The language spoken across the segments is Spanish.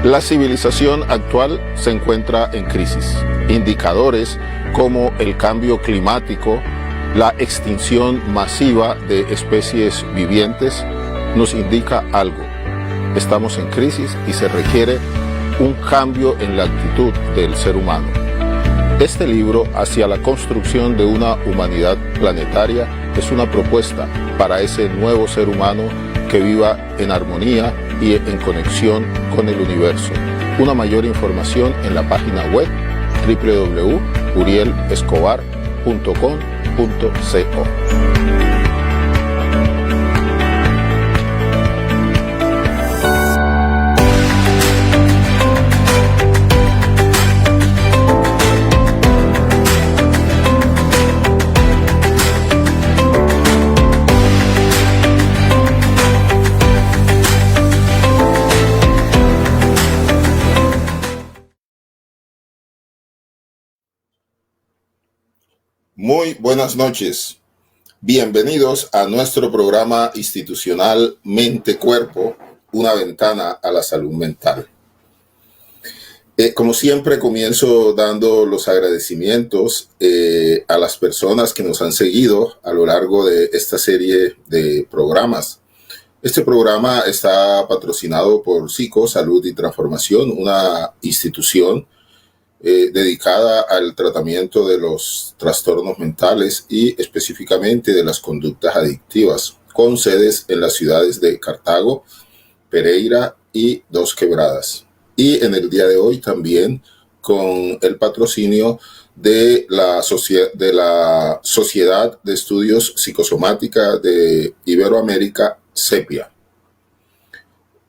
La civilización actual se encuentra en crisis. Indicadores como el cambio climático, la extinción masiva de especies vivientes nos indica algo. Estamos en crisis y se requiere un cambio en la actitud del ser humano. Este libro, Hacia la construcción de una humanidad planetaria, es una propuesta para ese nuevo ser humano que viva en armonía y en conexión con el universo. Una mayor información en la página web www.urielescobar.com.co. Muy buenas noches. Bienvenidos a nuestro programa institucional Mente-Cuerpo, una ventana a la salud mental. Como siempre, comienzo dando los agradecimientos a las personas que nos han seguido a lo largo de esta serie de programas. Este programa está patrocinado por Psico, Salud y Transformación, una institución dedicada al tratamiento de los trastornos mentales y específicamente de las conductas adictivas, con sedes en las ciudades de Cartago, Pereira y Dos Quebradas. Y en el día de hoy también con el patrocinio de la Sociedad de Estudios Psicosomática de Iberoamérica, SEPIA.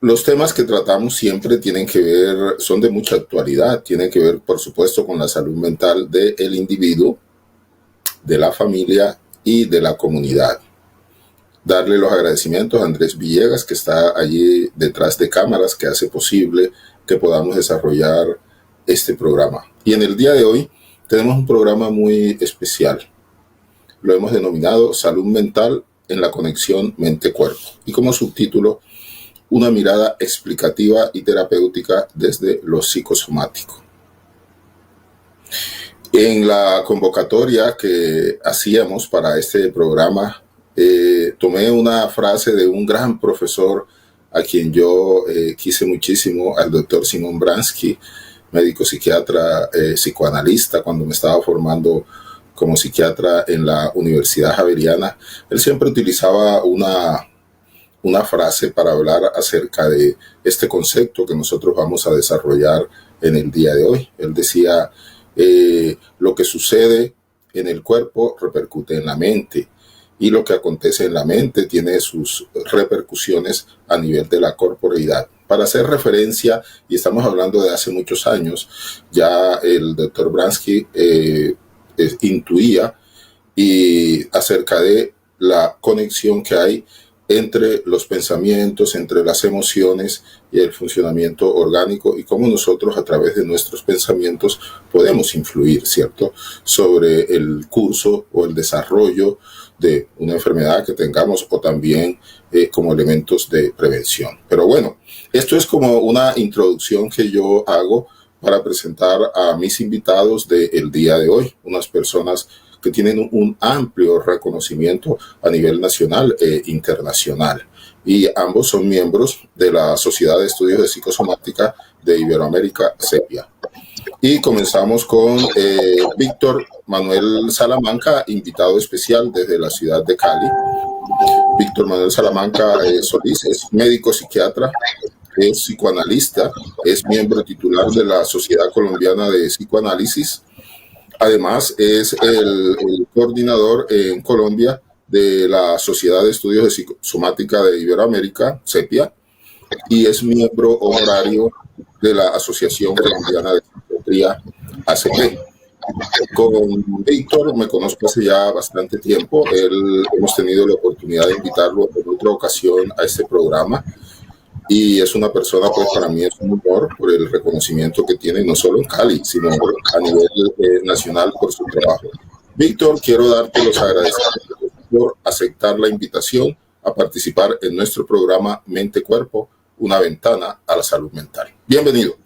Los temas que tratamos siempre tienen que ver, son de mucha actualidad, tienen que ver, por supuesto, con la salud mental del individuo, de la familia y de la comunidad. Darle los agradecimientos a Andrés Villegas, que está allí detrás de cámaras, que hace posible que podamos desarrollar este programa. Y en el día de hoy tenemos un programa muy especial. Lo hemos denominado Salud Mental en la conexión mente-cuerpo. Y como subtítulo, una mirada explicativa y terapéutica desde lo psicosomático. En la convocatoria que hacíamos para este programa, tomé una frase de un gran profesor a quien yo quise muchísimo, al doctor Simon Bransky, médico psiquiatra, psicoanalista, cuando me estaba formando como psiquiatra en la Universidad Javeriana. Él siempre utilizaba una frase para hablar acerca de este concepto que nosotros vamos a desarrollar en el día de hoy. Él decía, lo que sucede en el cuerpo repercute en la mente y lo que acontece en la mente tiene sus repercusiones a nivel de la corporeidad. Para hacer referencia, y estamos hablando de hace muchos años, ya el doctor Bransky intuía y acerca de la conexión que hay entre los pensamientos, entre las emociones y el funcionamiento orgánico y cómo nosotros a través de nuestros pensamientos podemos influir, ¿cierto?, sobre el curso o el desarrollo de una enfermedad que tengamos o también como elementos de prevención. Pero bueno, esto es como una introducción que yo hago para presentar a mis invitados del día de hoy, unas personas que tienen un amplio reconocimiento a nivel nacional e internacional. Y ambos son miembros de la Sociedad de Estudios de Psicosomática de Iberoamérica, SEPIA. Y comenzamos con Víctor Manuel Salamanca, invitado especial desde la ciudad de Cali. Víctor Manuel Salamanca Solís es médico psiquiatra, es psicoanalista, es miembro titular de la Sociedad Colombiana de Psicoanálisis. Además, es el coordinador en Colombia de la Sociedad de Estudios de Psicosomática de Iberoamérica, SEPIA, y es miembro honorario de la Asociación Colombiana de Psiquiatría, ACP. Con Víctor me conozco hace ya bastante tiempo. Hemos tenido la oportunidad de invitarlo en otra ocasión a este programa. Y es una persona, pues para mí es un honor por el reconocimiento que tiene, no solo en Cali, sino a nivel nacional por su trabajo. Víctor, quiero darte los agradecimientos por aceptar la invitación a participar en nuestro programa Mente Cuerpo, una ventana a la salud mental. Bienvenido.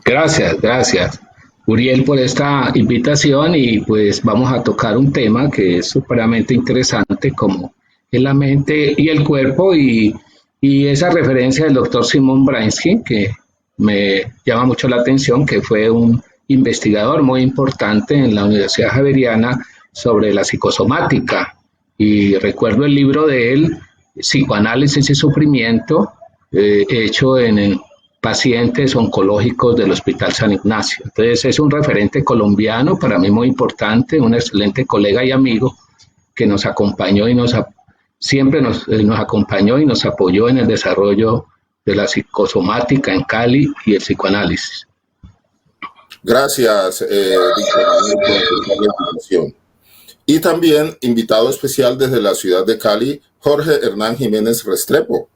Gracias, Uriel, por esta invitación y pues vamos a tocar un tema que es supremamente interesante como es la mente y el cuerpo y esa referencia del doctor Simon Bransky que me llama mucho la atención, que fue un investigador muy importante en la Universidad Javeriana sobre la psicosomática y recuerdo el libro de él, Psicoanálisis y Sufrimiento, hecho en pacientes oncológicos del Hospital San Ignacio. Entonces es un referente colombiano, para mí muy importante, un excelente colega y amigo que nos acompañó y siempre nos acompañó y nos apoyó en el desarrollo de la psicosomática en Cali y el psicoanálisis. Gracias, Víctor. Y también invitado especial desde la ciudad de Cali, Jorge Hernán Jiménez Restrepo.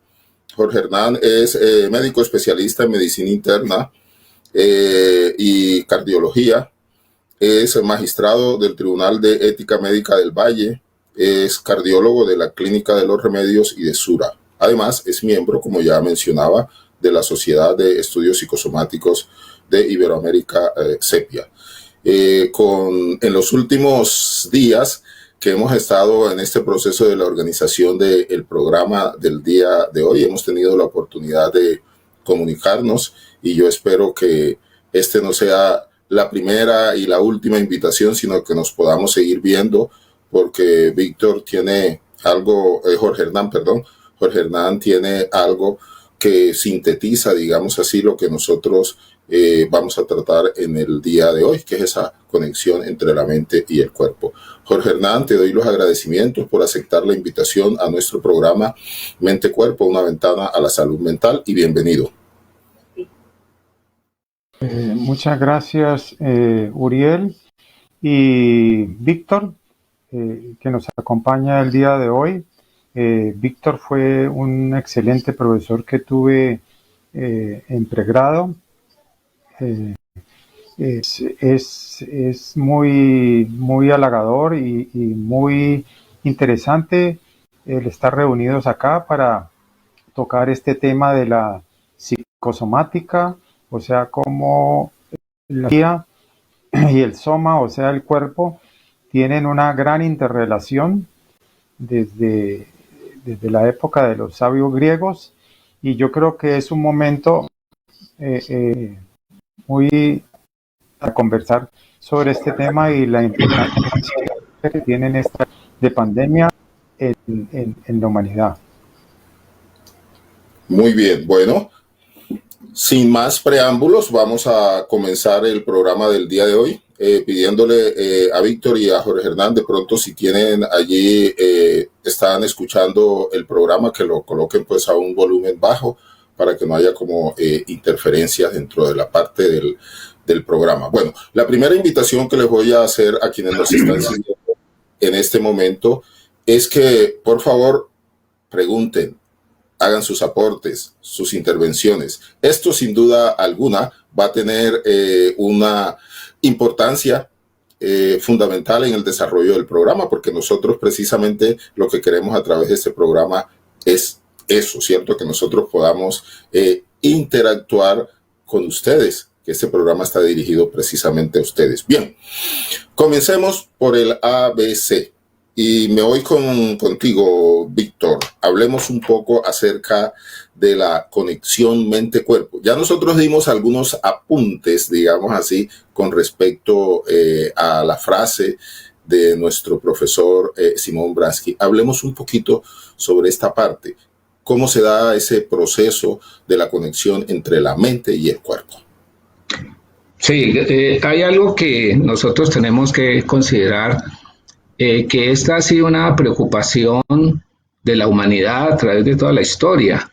Jorge Hernán es médico especialista en medicina interna y cardiología, es magistrado del Tribunal de Ética Médica del Valle, es cardiólogo de la Clínica de los Remedios y de Sura. Además, es miembro, como ya mencionaba, de la Sociedad de Estudios Psicosomáticos de Iberoamérica, CEPIA. En los últimos días que hemos estado en este proceso de la organización del programa del día de hoy, hemos tenido la oportunidad de comunicarnos y yo espero que este no sea la primera y la última invitación, sino que nos podamos seguir viendo porque Víctor tiene algo, Jorge Hernán tiene algo que sintetiza, digamos así, lo que nosotros vamos a tratar en el día de hoy, que es esa conexión entre la mente y el cuerpo. Jorge Hernán, te doy los agradecimientos por aceptar la invitación a nuestro programa Mente Cuerpo, una ventana a la salud mental, y bienvenido. Muchas gracias, Uriel y Víctor, que nos acompaña el día de hoy. Víctor fue un excelente profesor que tuve en pregrado. Es muy halagador y muy interesante el estar reunidos acá para tocar este tema de la psicosomática, o sea, cómo la psicología y el soma, o sea, el cuerpo, tienen una gran interrelación desde la época de los sabios griegos, y yo creo que es un momento muy a conversar sobre este tema y la importancia que tienen esta de pandemia en la humanidad. Muy bien, bueno, sin más preámbulos, vamos a comenzar el programa del día de hoy, pidiéndole a Víctor y a Jorge Hernán, de pronto si tienen allí, están escuchando el programa, que lo coloquen pues a un volumen bajo para que no haya como interferencias dentro de la parte del programa. Bueno, la primera invitación que les voy a hacer a quienes nos están siguiendo en este momento es que, por favor, pregunten, hagan sus aportes, sus intervenciones. Esto, sin duda alguna, va a tener una importancia fundamental en el desarrollo del programa, porque nosotros precisamente lo que queremos a través de este programa es eso, ¿cierto? Que nosotros podamos interactuar con ustedes, que este programa está dirigido precisamente a ustedes. Bien, comencemos por el ABC. Y me voy contigo, Víctor. Hablemos un poco acerca de la conexión mente-cuerpo. Ya nosotros dimos algunos apuntes, digamos así, con respecto a la frase de nuestro profesor Simon Bransky. Hablemos un poquito sobre esta parte. ¿Cómo se da ese proceso de la conexión entre la mente y el cuerpo? Sí, hay algo que nosotros tenemos que considerar, que esta ha sido una preocupación de la humanidad a través de toda la historia.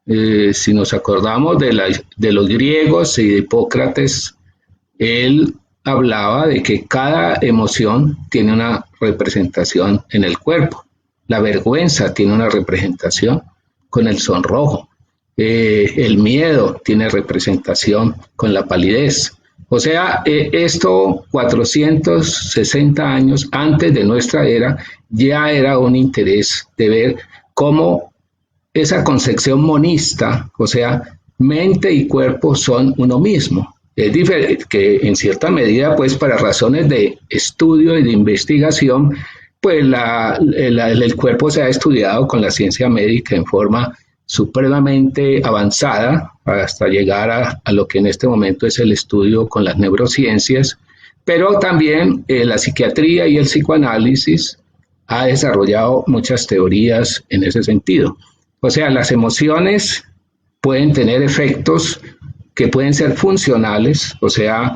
Si nos acordamos de los griegos y de Hipócrates, él hablaba de que cada emoción tiene una representación en el cuerpo. La vergüenza tiene una representación con el sonrojo. El miedo tiene representación con la palidez. O sea, esto 460 años antes de nuestra era ya era un interés de ver cómo esa concepción monista, o sea, mente y cuerpo son uno mismo. Es diferente, que en cierta medida, pues para razones de estudio y de investigación, pues el cuerpo se ha estudiado con la ciencia médica en forma supremamente avanzada hasta llegar a lo que en este momento es el estudio con las neurociencias, pero también la psiquiatría y el psicoanálisis ha desarrollado muchas teorías en ese sentido. O sea, las emociones pueden tener efectos que pueden ser funcionales, o sea,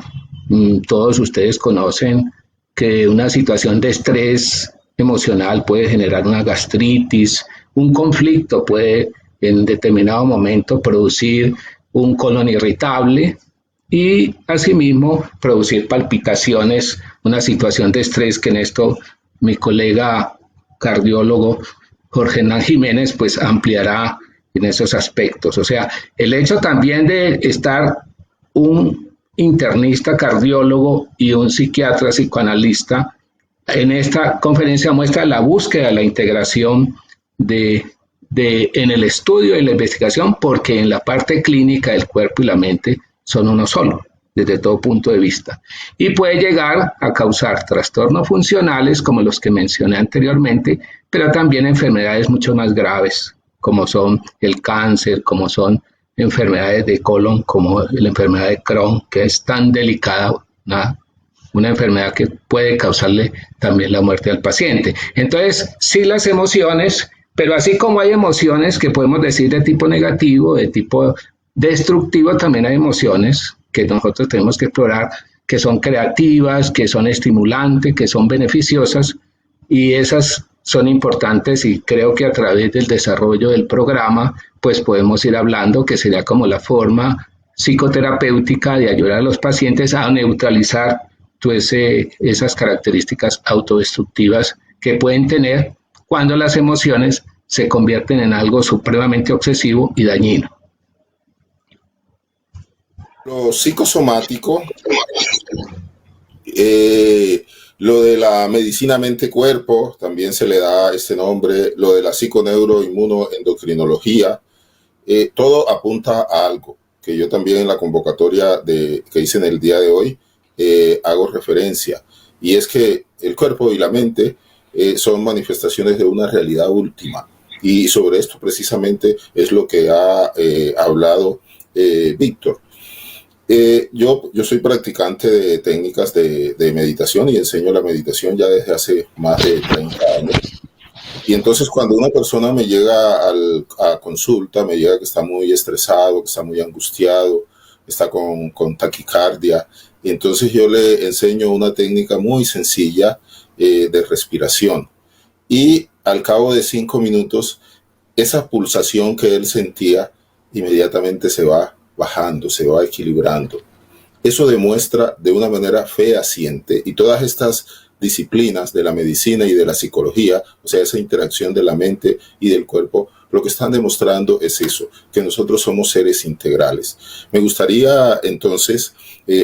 todos ustedes conocen que una situación de estrés emocional puede generar una gastritis, un conflicto puede en determinado momento producir un colon irritable y asimismo producir palpitaciones, una situación de estrés que en esto mi colega cardiólogo Jorge Hernán Jiménez pues ampliará en esos aspectos. O sea, el hecho también de estar un internista cardiólogo y un psiquiatra psicoanalista en esta conferencia muestra la búsqueda, la integración en el estudio y la investigación, porque en la parte clínica el cuerpo y la mente son uno solo, desde todo punto de vista. Y puede llegar a causar trastornos funcionales, como los que mencioné anteriormente, pero también enfermedades mucho más graves, como son el cáncer, como son enfermedades de colon, como la enfermedad de Crohn, que es tan delicada, una enfermedad que puede causarle también la muerte al paciente. Entonces, sí las emociones, pero así como hay emociones que podemos decir de tipo negativo, de tipo destructivo, también hay emociones que nosotros tenemos que explorar, que son creativas, que son estimulantes, que son beneficiosas, y esas son importantes, y creo que a través del desarrollo del programa pues podemos ir hablando, que sería como la forma psicoterapéutica de ayudar a los pacientes a neutralizar pues, esas características autodestructivas que pueden tener cuando las emociones se convierten en algo supremamente obsesivo y dañino. Lo psicosomático, lo de la medicina mente-cuerpo, también se le da este nombre, lo de la psiconeuroinmunoendocrinología, todo apunta a algo que yo también en la convocatoria que hice en el día de hoy hago referencia, y es que el cuerpo y la mente son manifestaciones de una realidad última, y sobre esto precisamente es lo que ha hablado Víctor. Yo soy practicante de técnicas de meditación y enseño la meditación ya desde hace más de 30 años. Y entonces cuando una persona me llega a consulta, me llega que está muy estresado, que está muy angustiado, está con taquicardia, y entonces yo le enseño una técnica muy sencilla de respiración. Y al cabo de 5 minutos, esa pulsación que él sentía inmediatamente se va bajando, se va equilibrando. Eso demuestra de una manera fehaciente, y todas estas disciplinas de la medicina y de la psicología, o sea, esa interacción de la mente y del cuerpo, lo que están demostrando es eso, que nosotros somos seres integrales. Me gustaría entonces,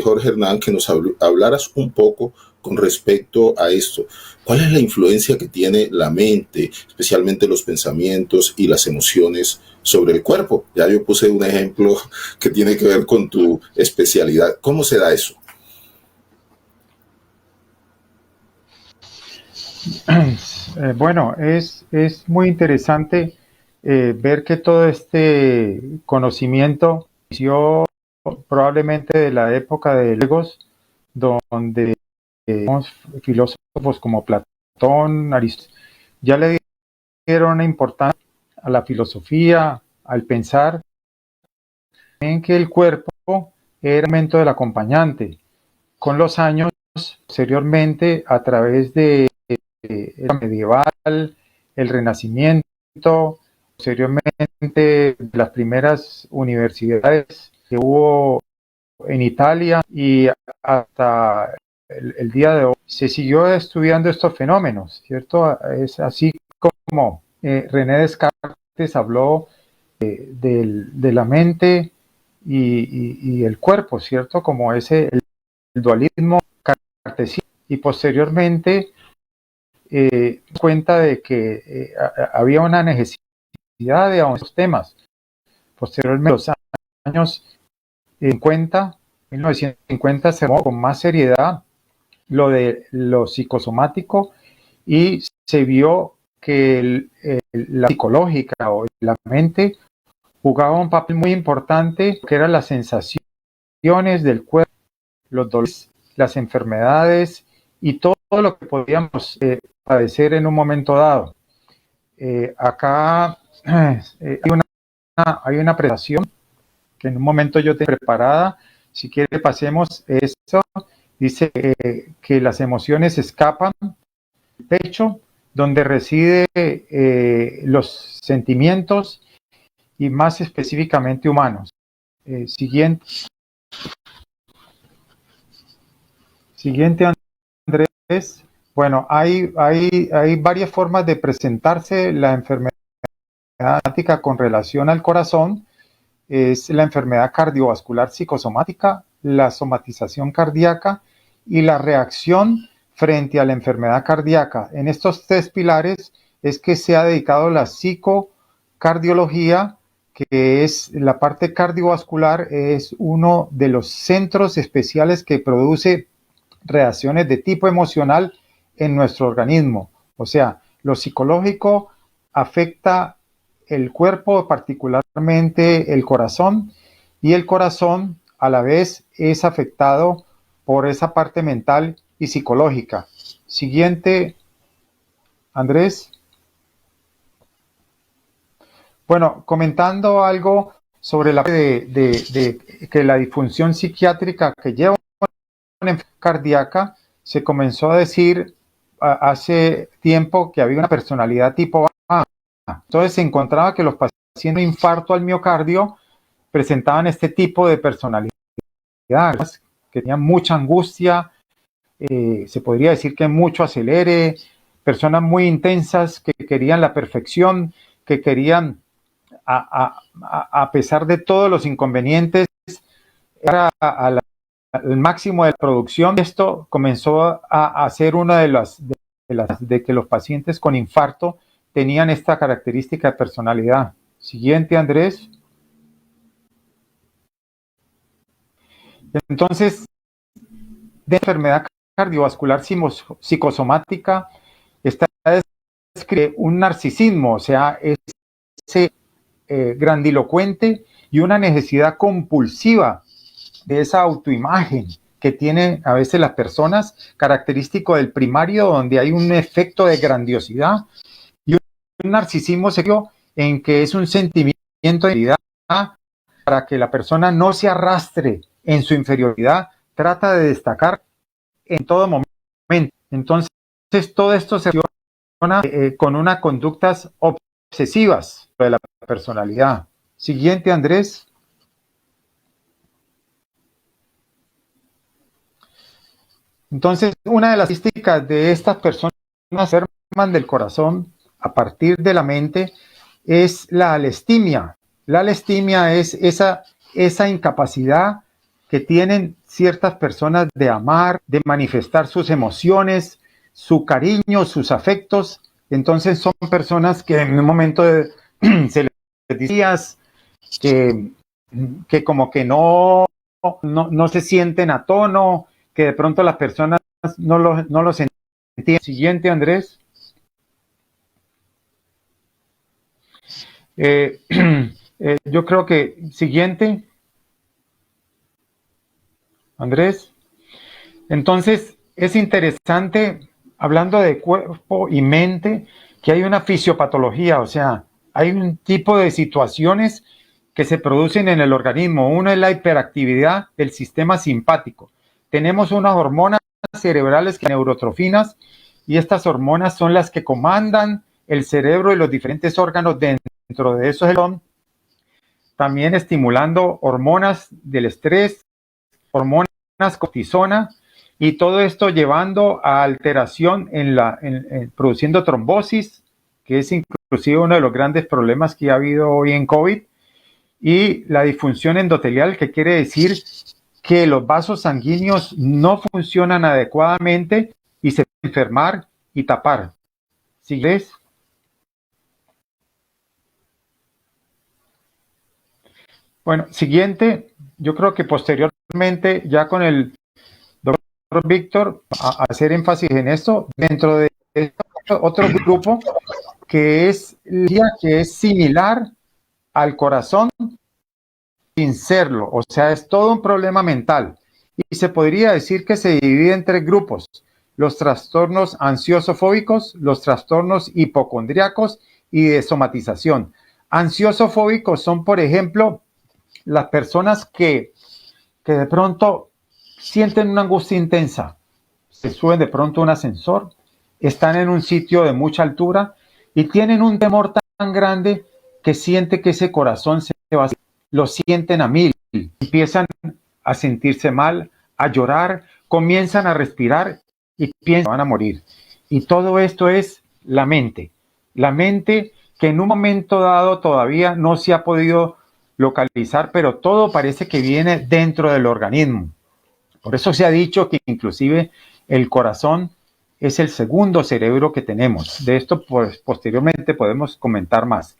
Jorge Hernán, que nos hablaras un poco con respecto a esto. ¿Cuál es la influencia que tiene la mente, especialmente los pensamientos y las emociones, sobre el cuerpo? Ya yo puse un ejemplo que tiene que ver con tu especialidad. ¿Cómo se da eso? Bueno, es muy interesante ver que todo este conocimiento inició probablemente de la época de Legos, donde filósofos como Platón, Aristóteles, ya le dieron una importancia a la filosofía, al pensar, en que el cuerpo era un elemento del acompañante. Con los años, posteriormente, a través de la medieval, el Renacimiento, posteriormente las primeras universidades que hubo en Italia y hasta el día de hoy, se siguió estudiando estos fenómenos, ¿cierto? Es así como René Descartes habló de la mente y el cuerpo, ¿cierto? Como ese el dualismo cartesiano, y posteriormente cuenta de que había una necesidad de estos temas. Posteriormente, en los años 50, 1950, se tomó con más seriedad lo de lo psicosomático y se vio que la psicológica o la mente jugaba un papel muy importante, que eran las sensaciones del cuerpo, los dolores, las enfermedades y todo lo que podíamos padecer en un momento dado. Acá hay una presentación que en un momento yo tengo preparada. Si quiere, pasemos esto. Dice que las emociones escapan del pecho, donde reside los sentimientos y más específicamente humanos. Siguiente, Andrés. Bueno, hay varias formas de presentarse la enfermedad con relación al corazón. Es la enfermedad cardiovascular psicosomática, la somatización cardíaca y la reacción frente a la enfermedad cardíaca. En estos tres pilares es que se ha dedicado la psicocardiología, que es la parte cardiovascular, es uno de los centros especiales que produce reacciones de tipo emocional en nuestro organismo. O sea, lo psicológico afecta el cuerpo, particularmente el corazón, y el corazón a la vez es afectado por esa parte mental y psicológica. Siguiente, Andrés. Bueno, comentando algo sobre la de que la disfunción psiquiátrica que lleva una enfermedad cardíaca, se comenzó a decir hace tiempo que había una personalidad tipo A. Entonces se encontraba que los pacientes de infarto al miocardio presentaban este tipo de personalidad, que tenían mucha angustia, se podría decir que mucho acelere, personas muy intensas que querían la perfección, que querían, a pesar de todos los inconvenientes, al máximo de producción. Esto comenzó a ser una de que los pacientes con infarto tenían esta característica de personalidad. Siguiente, Andrés. Entonces, de enfermedad cardiovascular psicosomática está un narcisismo, o sea, ese grandilocuente y una necesidad compulsiva de esa autoimagen que tienen a veces las personas, característico del primario, donde hay un efecto de grandiosidad, y un narcisismo serio en que es un sentimiento de inferioridad para que la persona no se arrastre en su inferioridad, trata de destacar en todo momento. Entonces, todo esto se relaciona con unas conductas obsesivas de la personalidad. Siguiente, Andrés. Entonces, una de las características de estas personas que enferman del corazón a partir de la mente es la alestimia. La alestimia es esa incapacidad que tienen ciertas personas de amar, de manifestar sus emociones, su cariño, sus afectos. Entonces son personas que en un momento se les decía que como que no se sienten a tono, que de pronto las personas no lo sentían. Siguiente, Andrés. Yo creo que siguiente, Andrés. Entonces, es interesante, hablando de cuerpo y mente, que hay una fisiopatología, o sea, hay un tipo de situaciones que se producen en el organismo. Uno es la hiperactividad del sistema simpático. Tenemos unas hormonas cerebrales que son neurotrofinas, y estas hormonas son las que comandan el cerebro y los diferentes órganos dentro de esos. También estimulando hormonas del estrés, hormonas cortisona, y todo esto llevando a alteración produciendo trombosis, que es inclusive uno de los grandes problemas que ha habido hoy en COVID, y la disfunción endotelial, que quiere decir que los vasos sanguíneos no funcionan adecuadamente y se pueden enfermar y tapar. ¿Sigues? Bueno, siguiente, yo creo que posteriormente, ya con el doctor Víctor, a hacer énfasis en esto, dentro de otro grupo que es similar al corazón sin serlo, o sea, es todo un problema mental. Y se podría decir que se divide en tres grupos: los trastornos ansiosofóbicos, los trastornos hipocondríacos y de somatización. Ansiosofóbicos son, por ejemplo, las personas que de pronto sienten una angustia intensa, se suben de pronto a un ascensor, están en un sitio de mucha altura y tienen un temor tan grande que siente que ese corazón se va a... Lo sienten a mil, empiezan a sentirse mal, a llorar, comienzan a respirar y piensan que van a morir. Y todo esto es la mente que en un momento dado todavía no se ha podido localizar, pero todo parece que viene dentro del organismo. Por eso se ha dicho que inclusive el corazón es el segundo cerebro que tenemos. De esto pues, posteriormente podemos comentar más.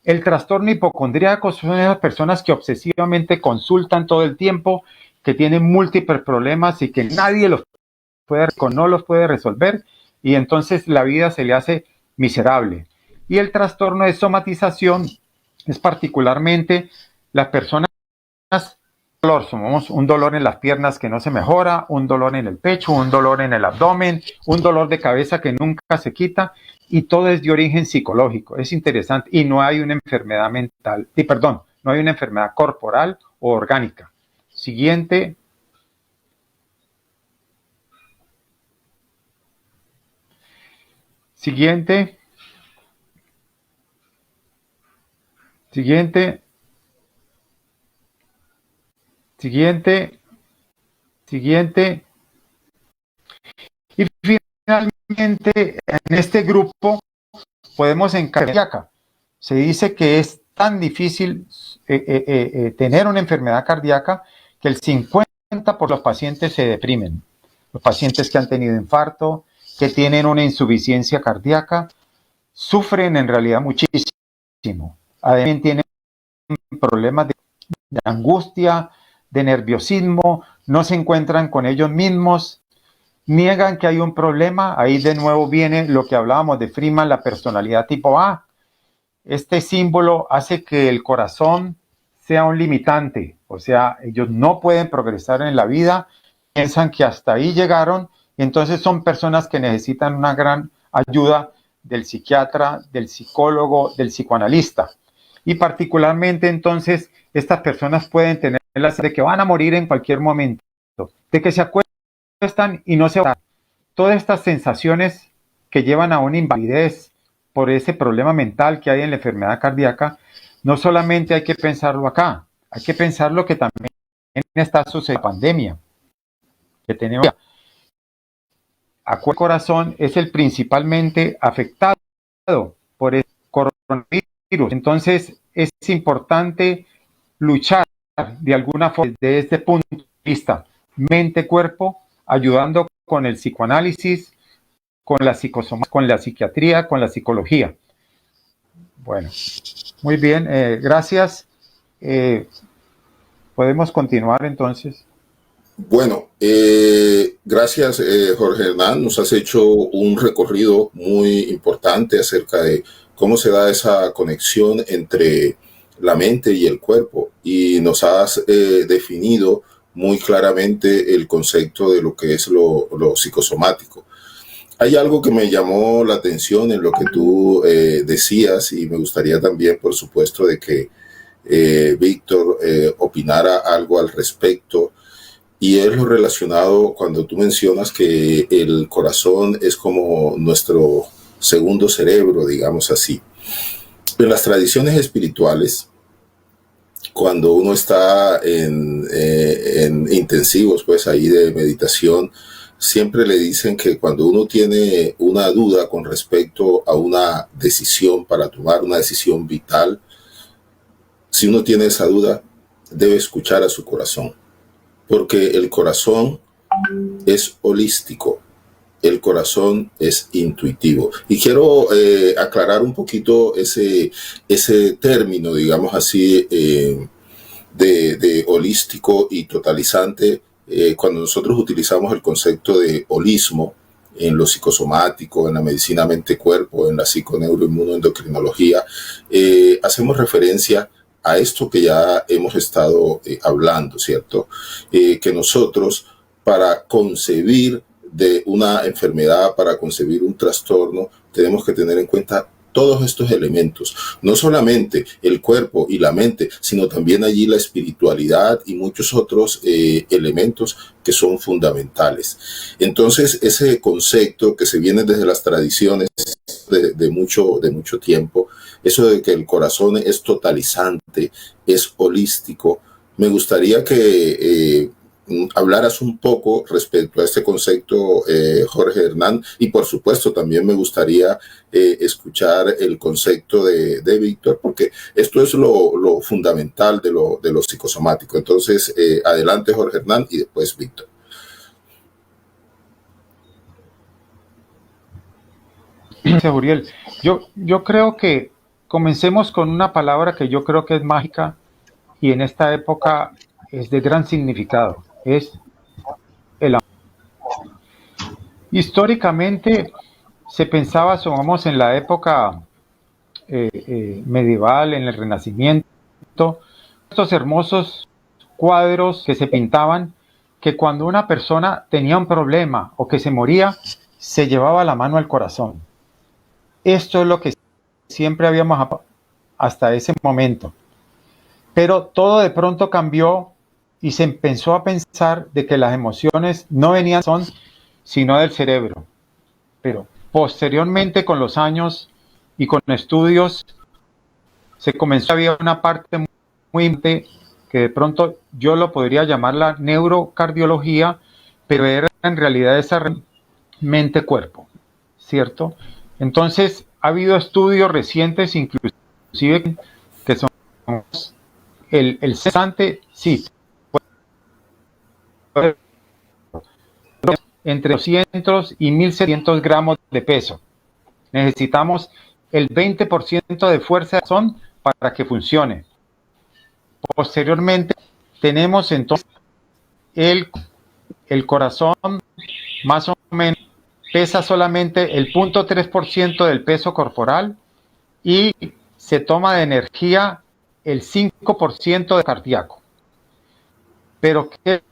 El trastorno hipocondríaco son esas personas que obsesivamente consultan todo el tiempo, que tienen múltiples problemas y que nadie no los puede resolver, y entonces la vida se le hace miserable. Y el trastorno de somatización es particularmente las personas somos un dolor en las piernas que no se mejora, un dolor en el pecho, un dolor en el abdomen, un dolor de cabeza que nunca se quita, y todo es de origen psicológico. Es interesante, y no hay una enfermedad mental, no hay una enfermedad corporal o orgánica. Siguiente. Siguiente. Siguiente. Siguiente. Siguiente. Y finalmente, en este grupo podemos encargar. Se dice que es tan difícil tener una enfermedad cardíaca que el 50% de los pacientes se deprimen. Los pacientes que han tenido infarto, que tienen una insuficiencia cardíaca, sufren en realidad muchísimo. Además tienen problemas de angustia, de nerviosismo, no se encuentran con ellos mismos, niegan que hay un problema. Ahí de nuevo viene lo que hablábamos de Freeman, la personalidad tipo A. Este símbolo hace que el corazón sea un limitante, o sea, ellos no pueden progresar en la vida, piensan que hasta ahí llegaron, y entonces son personas que necesitan una gran ayuda del psiquiatra, del psicólogo, del psicoanalista. Y particularmente entonces estas personas pueden tener la sensación de que van a morir en cualquier momento, de que se acuestan y no se van. Todas estas sensaciones que llevan a una invalidez por ese problema mental que hay en la enfermedad cardíaca, no solamente hay que pensarlo acá, hay que pensarlo que también está sucediendo la pandemia que tenemos. El corazón es el principalmente afectado por el coronavirus. Entonces es importante luchar de alguna forma desde este punto de vista mente-cuerpo, ayudando con el psicoanálisis, con la psicosomática, con la psiquiatría, con la psicología. Bueno, muy bien, gracias. Podemos continuar entonces. Bueno, gracias Jorge Hernán, nos has hecho un recorrido muy importante acerca de cómo se da esa conexión entre la mente y el cuerpo, y nos has definido muy claramente el concepto de lo que es lo psicosomático. Hay algo que me llamó la atención en lo que tú decías, y me gustaría también, por supuesto, de que Víctor opinara algo al respecto. Y es lo relacionado cuando tú mencionas que el corazón es como nuestro segundo cerebro, digamos así. En las tradiciones espirituales, cuando uno está en intensivos, pues ahí de meditación, siempre le dicen que cuando uno tiene una duda con respecto a una decisión para tomar una decisión vital, si uno tiene esa duda, debe escuchar a su corazón. Porque el corazón es holístico, el corazón es intuitivo. Y quiero aclarar un poquito ese término, digamos así, de holístico y totalizante, cuando nosotros utilizamos el concepto de holismo en lo psicosomático, en la medicina mente-cuerpo, en la psiconeuroinmunoendocrinología, hacemos referencia a esto que ya hemos estado hablando, ¿cierto? Que nosotros, para concebir de una enfermedad, para concebir un trastorno, tenemos que tener en cuenta todos estos elementos, no solamente el cuerpo y la mente, sino también allí la espiritualidad y muchos otros elementos que son fundamentales. Entonces, ese concepto que se viene desde las tradiciones de mucho tiempo, eso de que el corazón es totalizante, es holístico, me gustaría que hablaras un poco respecto a este concepto, Jorge Hernán, y por supuesto también me gustaría escuchar el concepto de Víctor, porque esto es lo fundamental de lo psicosomático. Entonces, adelante Jorge Hernán y después Víctor. Gracias, Uriel. Yo creo que comencemos con una palabra que yo creo que es mágica y en esta época es de gran significado. Es el amor. Históricamente se pensaba, somos en la época medieval, en el Renacimiento, estos hermosos cuadros que se pintaban, que cuando una persona tenía un problema o que se moría, se llevaba la mano al corazón. Esto es lo que siempre habíamos hasta ese momento. Pero todo de pronto cambió y se empezó a pensar de que las emociones no venían sino del cerebro. Pero posteriormente, con los años y con estudios, se comenzó a ver una parte muy importante que de pronto yo lo podría llamar la neurocardiología, pero era en realidad esa mente-cuerpo, ¿cierto? Entonces, ha habido estudios recientes, inclusive, que son el cesante, sí, entre 200 y 1.700 gramos de peso. Necesitamos el 20% de fuerza para que funcione. Posteriormente, tenemos entonces el corazón, más o menos, pesa solamente el 0.3% del peso corporal y se toma de energía el 5% de cardíaco. Pero ¿qué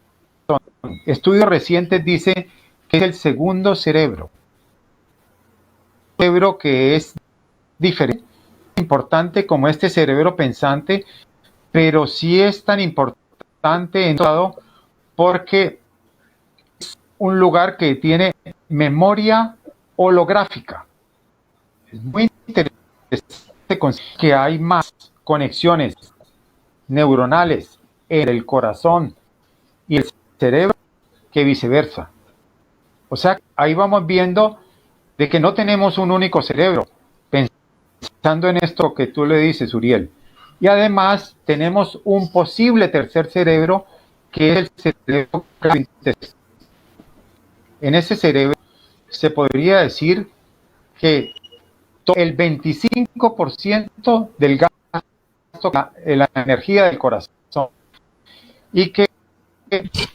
son? Estudios recientes dicen que es el segundo cerebro. Un cerebro que es diferente, importante como este cerebro pensante, pero sí es tan importante en todo porque es un lugar que tiene memoria holográfica. Es muy interesante que hay más conexiones neuronales en el corazón y el cerebro que viceversa. O sea, ahí vamos viendo de que no tenemos un único cerebro, pensando en esto que tú le dices, Uriel. Y además tenemos un posible tercer cerebro, que es el cerebro gastrointestinal. En ese cerebro se podría decir que el 25% del gasto, la energía del corazón, y que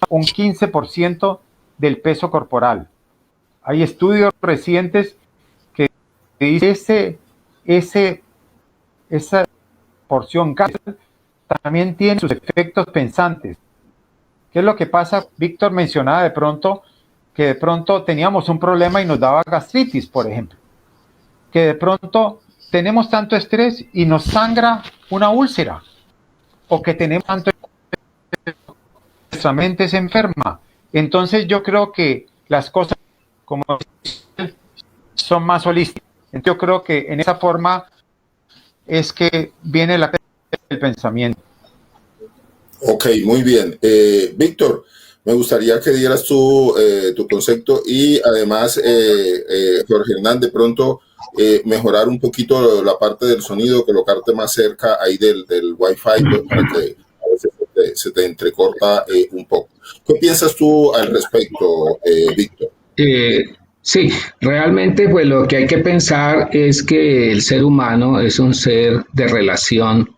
un 15% del peso corporal. Hay estudios recientes que dicen esa porción gastrial también tiene sus efectos pensantes. ¿Qué es lo que pasa? Víctor mencionaba de pronto que de pronto teníamos un problema y nos daba gastritis, por ejemplo. Que de pronto tenemos tanto estrés y nos sangra una úlcera. O que tenemos tanto estrés, nuestra mente se enferma. Entonces yo creo que las cosas como son más holísticas. Entonces yo creo que en esa forma es que viene el pensamiento. Ok, muy bien. Víctor, me gustaría que dieras tu concepto y además, Jorge Hernán, de pronto mejorar un poquito la parte del sonido, colocarte más cerca ahí del Wi-Fi, pues, para que a veces se te entrecorta un poco. ¿Qué piensas tú al respecto, Víctor? Sí, realmente pues lo que hay que pensar es que el ser humano es un ser de relación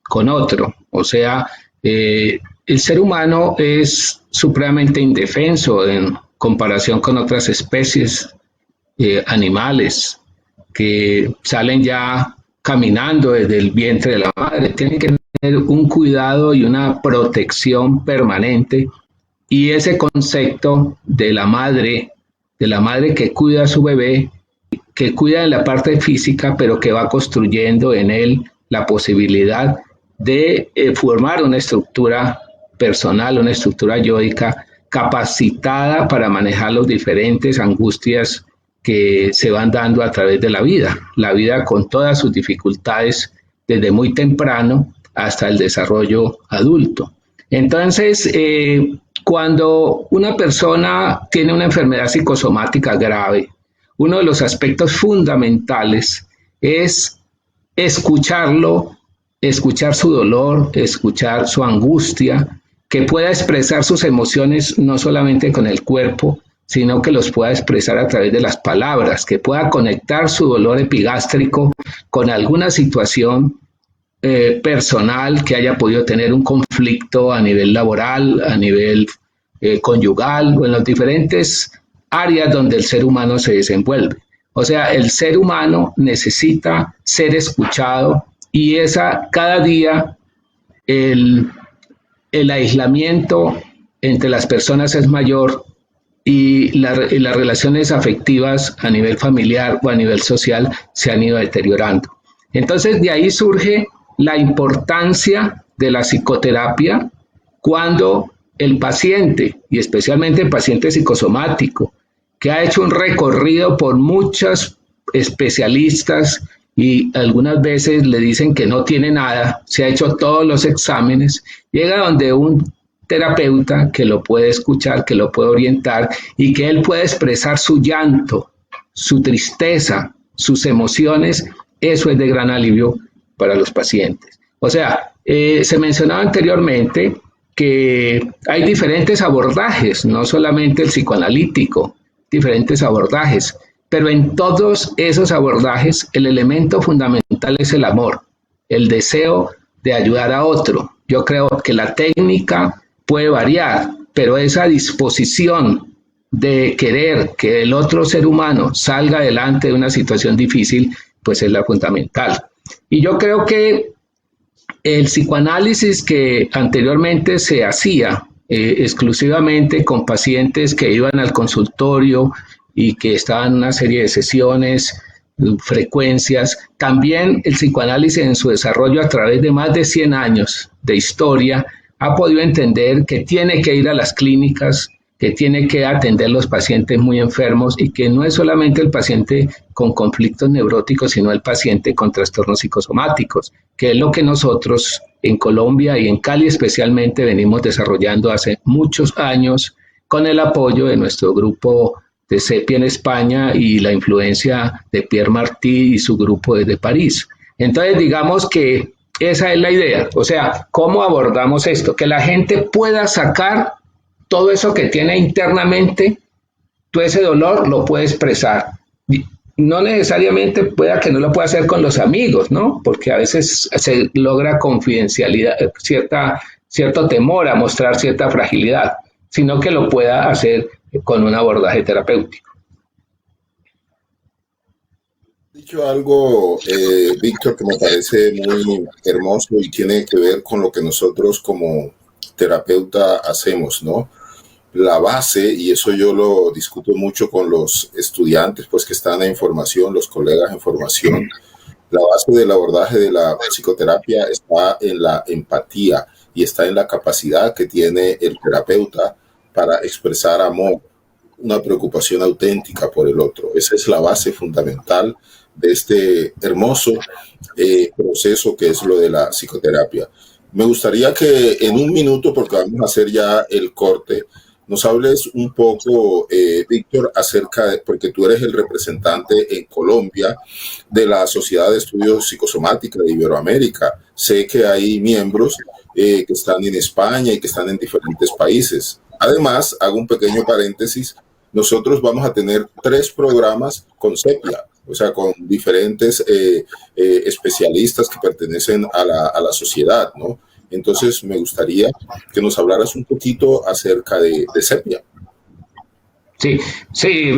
con otro, o sea, El ser humano es supremamente indefenso en comparación con otras especies animales que salen ya caminando desde el vientre de la madre. Tienen que tener un cuidado y una protección permanente, y ese concepto de la madre que cuida a su bebé, que cuida en la parte física, pero que va construyendo en él la posibilidad de formar una estructura personal, una estructura yoica capacitada para manejar las diferentes angustias que se van dando a través de la vida con todas sus dificultades desde muy temprano hasta el desarrollo adulto. Entonces, cuando una persona tiene una enfermedad psicosomática grave, uno de los aspectos fundamentales es escucharlo, escuchar su dolor, escuchar su angustia, que pueda expresar sus emociones no solamente con el cuerpo, sino que los pueda expresar a través de las palabras, que pueda conectar su dolor epigástrico con alguna situación personal, que haya podido tener un conflicto a nivel laboral, a nivel conyugal o en las diferentes áreas donde el ser humano se desenvuelve. O sea, el ser humano necesita ser escuchado, y cada día el aislamiento entre las personas es mayor, y las relaciones afectivas a nivel familiar o a nivel social se han ido deteriorando. Entonces, de ahí surge la importancia de la psicoterapia cuando el paciente, y especialmente el paciente psicosomático, que ha hecho un recorrido por muchos especialistas y algunas veces le dicen que no tiene nada, se ha hecho todos los exámenes, llega donde un terapeuta que lo puede escuchar, que lo puede orientar y que él puede expresar su llanto, su tristeza, sus emociones. Eso es de gran alivio para los pacientes. O sea, se mencionaba anteriormente que hay diferentes abordajes, no solamente el psicoanalítico, diferentes abordajes, pero en todos esos abordajes el elemento fundamental es el amor, el deseo de ayudar a otro. Yo creo que la técnica puede variar, pero esa disposición de querer que el otro ser humano salga adelante de una situación difícil, pues es la fundamental. Y yo creo que el psicoanálisis que anteriormente se hacía exclusivamente con pacientes que iban al consultorio y que estaban en una serie de sesiones, frecuencias, también el psicoanálisis en su desarrollo a través de más de 100 años de historia ha podido entender que tiene que ir a las clínicas, que tiene que atender los pacientes muy enfermos, y que no es solamente el paciente con conflictos neuróticos, sino el paciente con trastornos psicosomáticos, que es lo que nosotros en Colombia y en Cali especialmente venimos desarrollando hace muchos años con el apoyo de nuestro grupo de CEPI en España y la influencia de Pierre Martí y su grupo desde París. Entonces, digamos que esa es la idea. O sea, ¿cómo abordamos esto? Que la gente pueda sacar todo eso que tiene internamente, todo ese dolor lo puede expresar. No necesariamente pueda que no lo pueda hacer con los amigos, ¿no? Porque a veces se logra confidencialidad, cierto temor a mostrar cierta fragilidad, sino que lo pueda hacer con un abordaje terapéutico. Dicho algo, Víctor, que me parece muy hermoso y tiene que ver con lo que nosotros como terapeuta hacemos, ¿no? La base, y eso yo lo discuto mucho con los estudiantes, pues que están en formación, los colegas en formación, la base del abordaje de la psicoterapia está en la empatía y está en la capacidad que tiene el terapeuta para expresar amor, una preocupación auténtica por el otro. Esa es la base fundamental de este hermoso proceso que es lo de la psicoterapia. Me gustaría que en un minuto, porque vamos a hacer ya el corte, nos hables un poco, Víctor, acerca de, porque tú eres el representante en Colombia de la Sociedad de Estudios Psicosomática de Iberoamérica. Sé que hay miembros que están en España y que están en diferentes países. Además, hago un pequeño paréntesis, nosotros vamos a tener 3 programas con CEPIA, o sea, con diferentes especialistas que pertenecen a la sociedad, ¿no? Entonces me gustaría que nos hablaras un poquito acerca de Sepia. Sí, sí,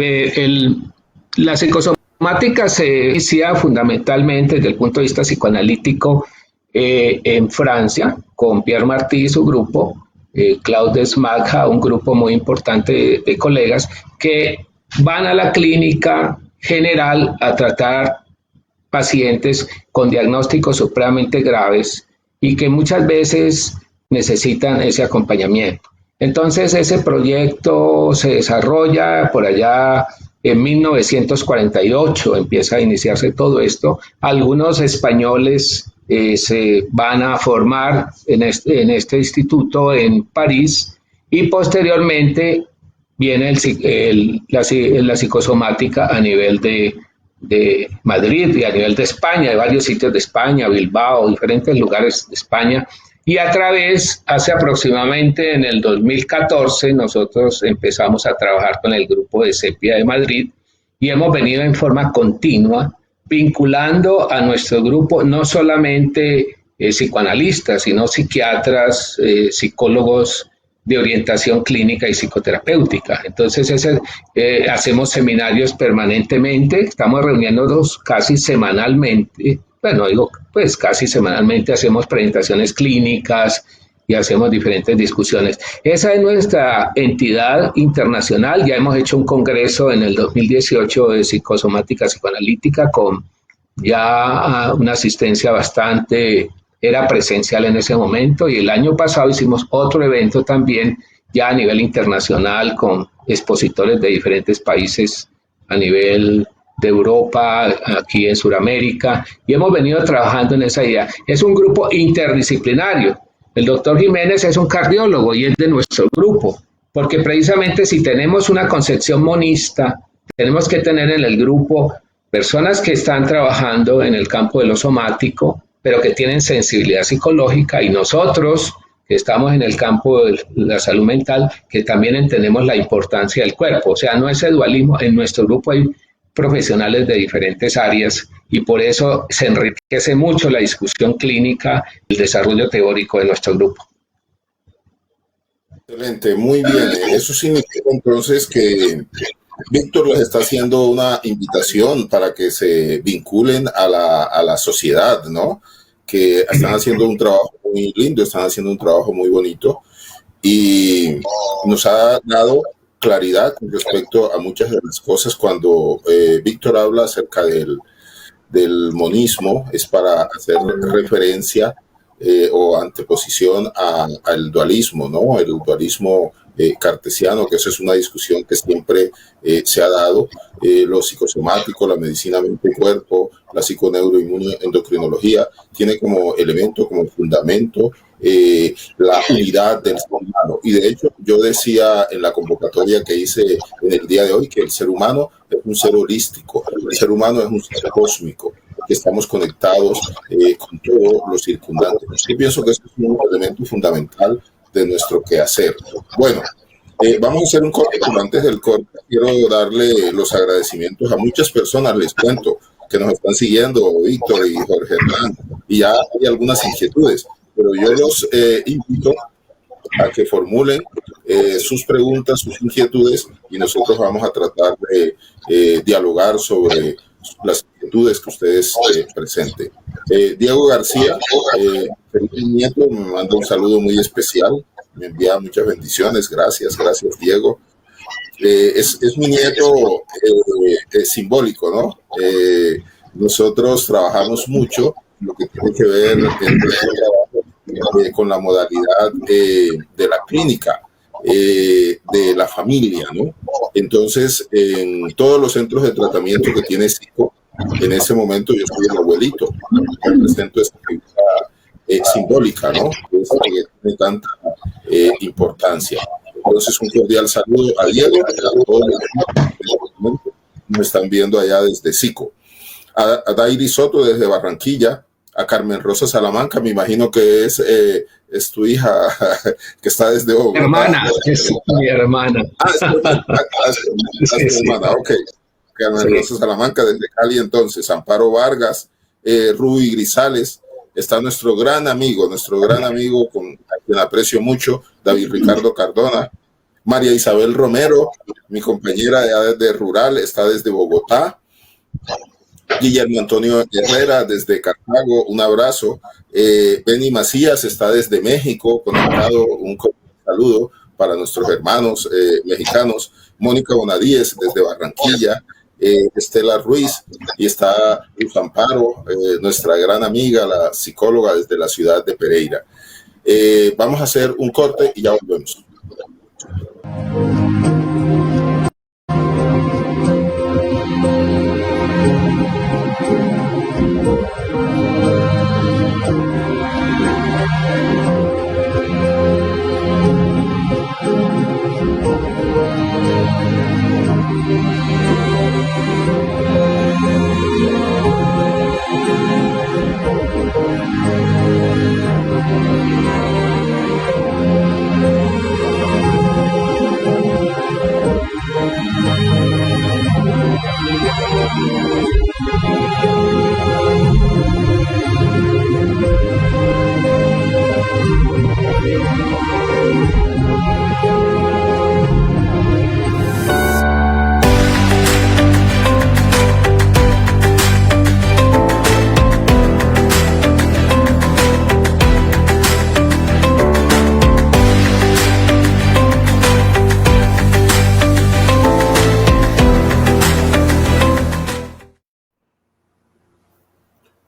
la psicosomática se inicia fundamentalmente desde el punto de vista psicoanalítico en Francia, con Pierre Martí y su grupo, Claude Smagha, un grupo muy importante de colegas que van a la clínica general a tratar pacientes con diagnósticos supremamente graves y que muchas veces necesitan ese acompañamiento. Entonces ese proyecto se desarrolla por allá en 1948, empieza a iniciarse todo esto. Algunos españoles se van a formar en este instituto en París y posteriormente viene la psicosomática a nivel de Madrid y a nivel de España, de varios sitios de España, Bilbao, diferentes lugares de España. Y hace aproximadamente en el 2014, nosotros empezamos a trabajar con el grupo de Sepia de Madrid y hemos venido en forma continua vinculando a nuestro grupo no solamente psicoanalistas, sino psiquiatras, psicólogos de orientación clínica y psicoterapéutica. Entonces, hacemos seminarios permanentemente, estamos reuniéndonos casi semanalmente. Bueno, digo, pues casi semanalmente hacemos presentaciones clínicas y hacemos diferentes discusiones. Esa es nuestra entidad internacional. Ya hemos hecho un congreso en el 2018 de psicosomática psicoanalítica con ya una asistencia bastante, era presencial en ese momento, y el año pasado hicimos otro evento también ya a nivel internacional con expositores de diferentes países a nivel de Europa, aquí en Sudamérica, y hemos venido trabajando en esa idea. Es un grupo interdisciplinario. El doctor Jiménez es un cardiólogo y es de nuestro grupo, porque precisamente si tenemos una concepción monista, tenemos que tener en el grupo personas que están trabajando en el campo de lo somático, pero que tienen sensibilidad psicológica, y nosotros que estamos en el campo de la salud mental, que también entendemos la importancia del cuerpo. O sea, no es el dualismo. En nuestro grupo hay profesionales de diferentes áreas y por eso se enriquece mucho la discusión clínica, el desarrollo teórico de nuestro grupo. Excelente, muy bien. Eso significa entonces que Víctor les está haciendo una invitación para que se vinculen a la sociedad, ¿no? Que están haciendo un trabajo muy lindo, están haciendo un trabajo muy bonito y nos ha dado claridad con respecto a muchas de las cosas. Cuando Víctor habla acerca del monismo, es para hacer referencia o anteposición al dualismo, ¿no? El dualismo cartesiano, que eso es una discusión que siempre se ha dado. Lo psicosomático, la medicina mente-cuerpo, la psiconeuroendocrinología, tiene como elemento, como fundamento, la unidad del ser humano. Y de hecho, yo decía en la convocatoria que hice en el día de hoy que el ser humano es un ser holístico, el ser humano es un ser cósmico, que estamos conectados con todo lo circundante. Yo pienso que eso es un elemento fundamental de nuestro quehacer. Bueno, vamos a hacer un corte, pero antes del corte quiero darle los agradecimientos a muchas personas, les cuento, que nos están siguiendo, Víctor y Jorge Hernán, y ya hay algunas inquietudes, pero yo los invito a que formulen sus preguntas, sus inquietudes, y nosotros vamos a tratar de dialogar sobre las inquietudes que ustedes presenten. Diego García, Felipe Nieto, me manda un saludo muy especial, me envía muchas bendiciones, gracias Diego. Es mi nieto simbólico, ¿no? Nosotros trabajamos mucho lo que tiene que ver con la modalidad de la clínica, de la familia, ¿no? Entonces, en todos los centros de tratamiento que tiene Psico, en ese momento yo soy el abuelito, represento esta figura simbólica, ¿no? Que tiene tanta importancia. Entonces, un cordial saludo a Diego, a todos los que nos están viendo allá desde Psico, a Dairi Soto desde Barranquilla, a Carmen Rosa Salamanca, me imagino que es tu hija que está desde Bogotá. Hermana, es mi hermana. Es tu hermana, ok. Carmen Rosa Salamanca desde Cali, entonces, Amparo Vargas, Ruby Grisales, está nuestro gran amigo a quien aprecio mucho, David Ricardo Cardona. María Isabel Romero, mi compañera de Rural, está desde Bogotá. Guillermo Antonio Herrera desde Cartago, un abrazo. Benny Macías está desde México, conectado, un saludo para nuestros hermanos mexicanos. Mónica Bonadíez desde Barranquilla. Estela Ruiz, y está Luz Amparo, nuestra gran amiga, la psicóloga desde la ciudad de Pereira. Vamos a hacer un corte y ya volvemos.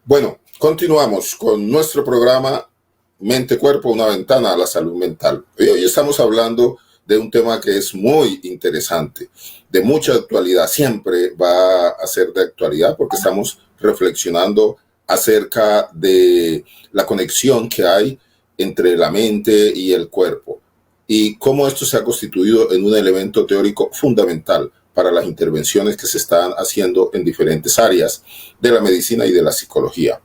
Bueno, continuamos con nuestro programa Mente Cuerpo, una ventana a la salud mental. Hoy estamos hablando de un tema que es muy interesante, de mucha actualidad, siempre va a ser de actualidad porque estamos reflexionando acerca de la conexión que hay entre la mente y el cuerpo y cómo esto se ha constituido en un elemento teórico fundamental para las intervenciones que se están haciendo en diferentes áreas de la medicina y de la psicología.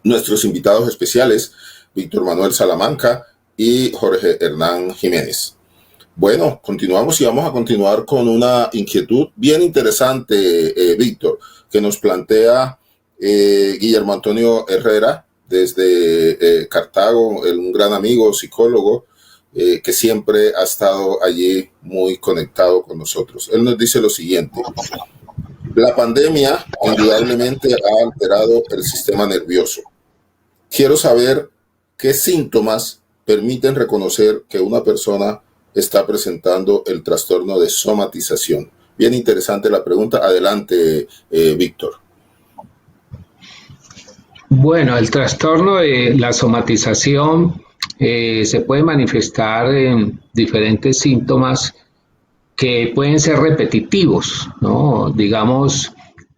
Nuestros invitados especiales, Víctor Manuel Salamanca y Jorge Hernán Jiménez. Bueno, continuamos y vamos a continuar con una inquietud bien interesante, Víctor, que nos plantea Guillermo Antonio Herrera desde Cartago, un gran amigo, psicólogo, que siempre ha estado allí muy conectado con nosotros. Él nos dice lo siguiente: la pandemia indudablemente ha alterado el sistema nervioso. Quiero saber qué síntomas permiten reconocer que una persona está presentando el trastorno de somatización. Bien interesante la pregunta. Adelante, Víctor. Bueno, el trastorno de la somatización se puede manifestar en diferentes síntomas que pueden ser repetitivos, ¿no? Digamos,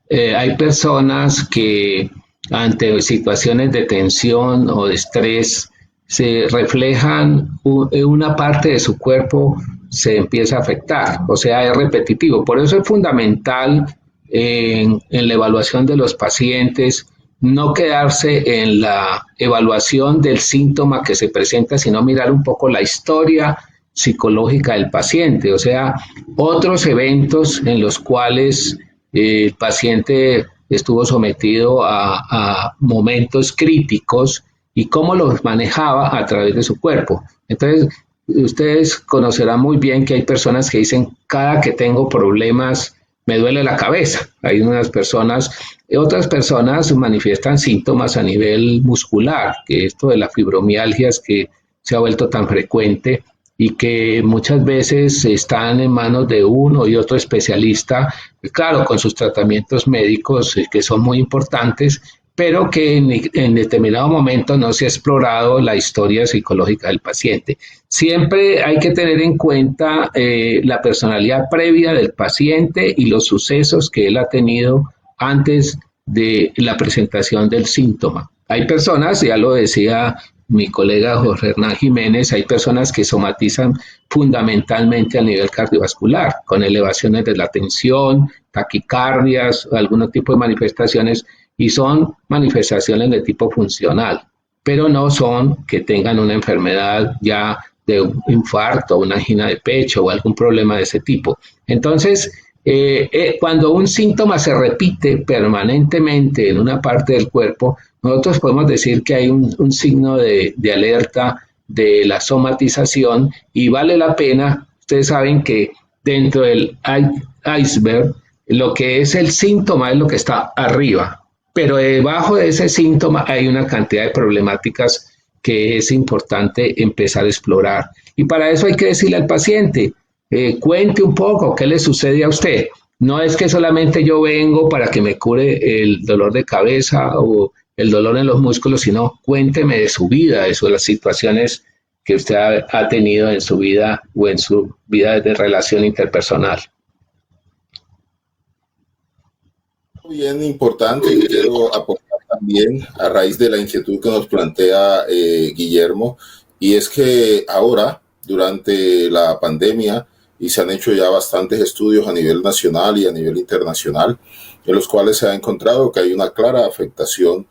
hay personas que ante situaciones de tensión o de estrés se reflejan una parte de su cuerpo, se empieza a afectar, o sea, es repetitivo. Por eso es fundamental en la evaluación de los pacientes no quedarse en la evaluación del síntoma que se presenta, sino mirar un poco la historia psicológica del paciente, o sea, otros eventos en los cuales el paciente estuvo sometido a momentos críticos y cómo los manejaba a través de su cuerpo. Entonces, ustedes conocerán muy bien que hay personas que dicen, cada que tengo problemas me duele la cabeza. Hay unas personas, otras personas manifiestan síntomas a nivel muscular, que esto de la fibromialgia es que se ha vuelto tan frecuente y que muchas veces están en manos de uno y otro especialista, claro, con sus tratamientos médicos que son muy importantes, pero que en determinado momento no se ha explorado la historia psicológica del paciente. Siempre hay que tener en cuenta la personalidad previa del paciente y los sucesos que él ha tenido antes de la presentación del síntoma. Hay personas, ya lo decía mi colega Jorge Hernán Jiménez, hay personas que somatizan fundamentalmente a nivel cardiovascular, con elevaciones de la tensión, taquicardias, algún tipo de manifestaciones, y son manifestaciones de tipo funcional, pero no son que tengan una enfermedad ya de un infarto, una angina de pecho o algún problema de ese tipo. Entonces, Cuando un síntoma se repite permanentemente en una parte del cuerpo, nosotros podemos decir que hay un signo de alerta de la somatización y vale la pena, ustedes saben que dentro del iceberg, lo que es el síntoma es lo que está arriba, pero debajo de ese síntoma hay una cantidad de problemáticas que es importante empezar a explorar. Y para eso hay que decirle al paciente, cuente un poco qué le sucede a usted. No es que solamente yo vengo para que me cure el dolor de cabeza o el dolor en los músculos, sino cuénteme de su vida, de las situaciones que usted ha tenido en su vida o en su vida de relación interpersonal. Bien importante, y quiero aportar también a raíz de la inquietud que nos plantea Guillermo, y es que ahora, durante la pandemia, y se han hecho ya bastantes estudios a nivel nacional y a nivel internacional, en los cuales se ha encontrado que hay una clara afectación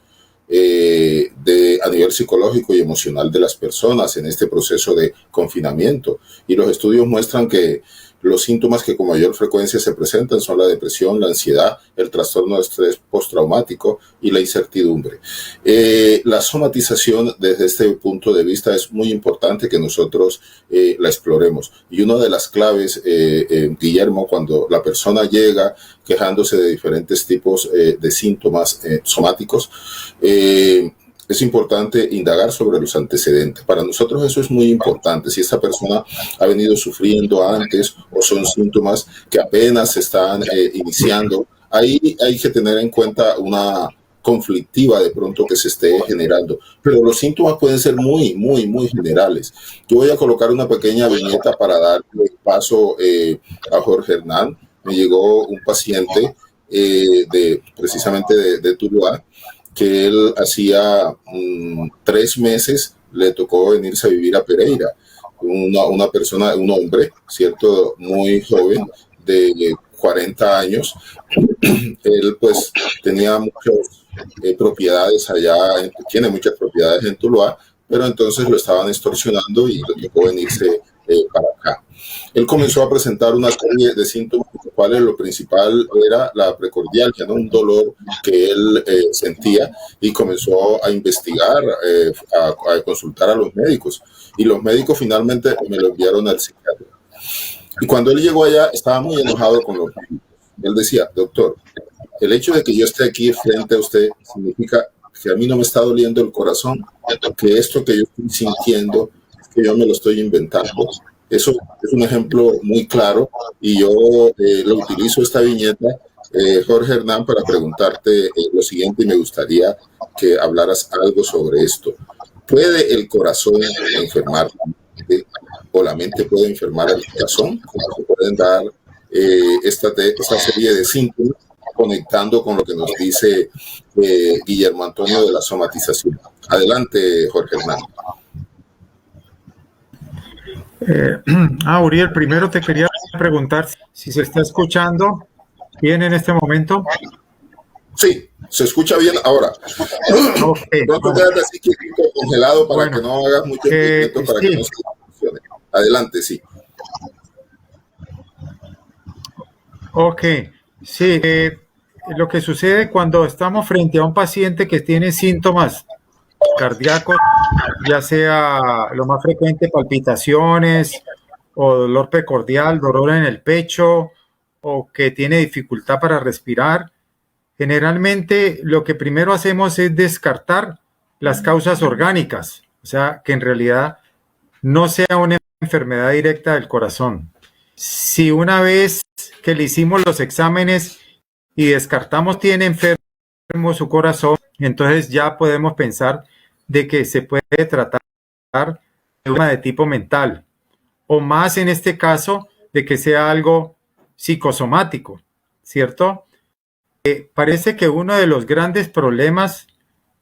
a nivel psicológico y emocional de las personas en este proceso de confinamiento. Y los estudios muestran que los síntomas que con mayor frecuencia se presentan son la depresión, la ansiedad, el trastorno de estrés postraumático y la incertidumbre. La somatización desde este punto de vista es muy importante que nosotros la exploremos. Y una de las claves, Guillermo, cuando la persona llega quejándose de diferentes tipos de síntomas somáticos, es importante indagar sobre los antecedentes. Para nosotros eso es muy importante. Si esta persona ha venido sufriendo antes o son síntomas que apenas se están iniciando, ahí hay que tener en cuenta una conflictiva de pronto que se esté generando. Pero los síntomas pueden ser muy, muy, muy generales. Yo voy a colocar una pequeña viñeta para darle paso a Jorge Hernán. Me llegó un paciente precisamente de Tuluá, que él hacía 3 meses le tocó venirse a vivir a Pereira. Una persona, un hombre, ¿cierto? Muy joven, de 40 años. Él pues tenía muchas propiedades allá, tiene muchas propiedades en Tuluá, pero entonces lo estaban extorsionando y le tocó venirse para acá. Él comenzó a presentar una serie de síntomas, los cuales lo principal era la precordialgia, ¿no? Un dolor que él sentía, y comenzó a investigar, a consultar a los médicos, y los médicos finalmente me lo enviaron al psiquiatra. Y cuando él llegó allá estaba muy enojado con los médicos. Él decía: doctor, el hecho de que yo esté aquí frente a usted significa que a mí no me está doliendo el corazón, que esto que yo estoy sintiendo es que yo me lo estoy inventando. Eso es un ejemplo muy claro, y yo lo utilizo esta viñeta, Jorge Hernán, para preguntarte lo siguiente, y me gustaría que hablaras algo sobre esto. ¿Puede el corazón enfermar la mente, o la mente puede enfermar el corazón? ¿Cómo se pueden dar esta serie de síntomas, conectando con lo que nos dice Guillermo Antonio de la somatización? Adelante, Jorge Hernán. Uriel, primero te quería preguntar si se está escuchando bien en este momento. Sí, se escucha bien ahora. Okay, no te quedas así congelado para que no hagas mucho movimiento, para que no se funcione. Adelante, sí. Ok, sí. Lo que sucede cuando estamos frente a un paciente que tiene síntomas cardíacos, ya sea lo más frecuente palpitaciones o dolor precordial, dolor en el pecho, o que tiene dificultad para respirar, generalmente lo que primero hacemos es descartar las causas orgánicas, o sea, que en realidad no sea una enfermedad directa del corazón. Si una vez que le hicimos los exámenes y descartamos tiene enfermo su corazón, entonces ya podemos pensar de que se puede tratar de una de tipo mental, o más en este caso de que sea algo psicosomático, ¿cierto? Parece que uno de los grandes problemas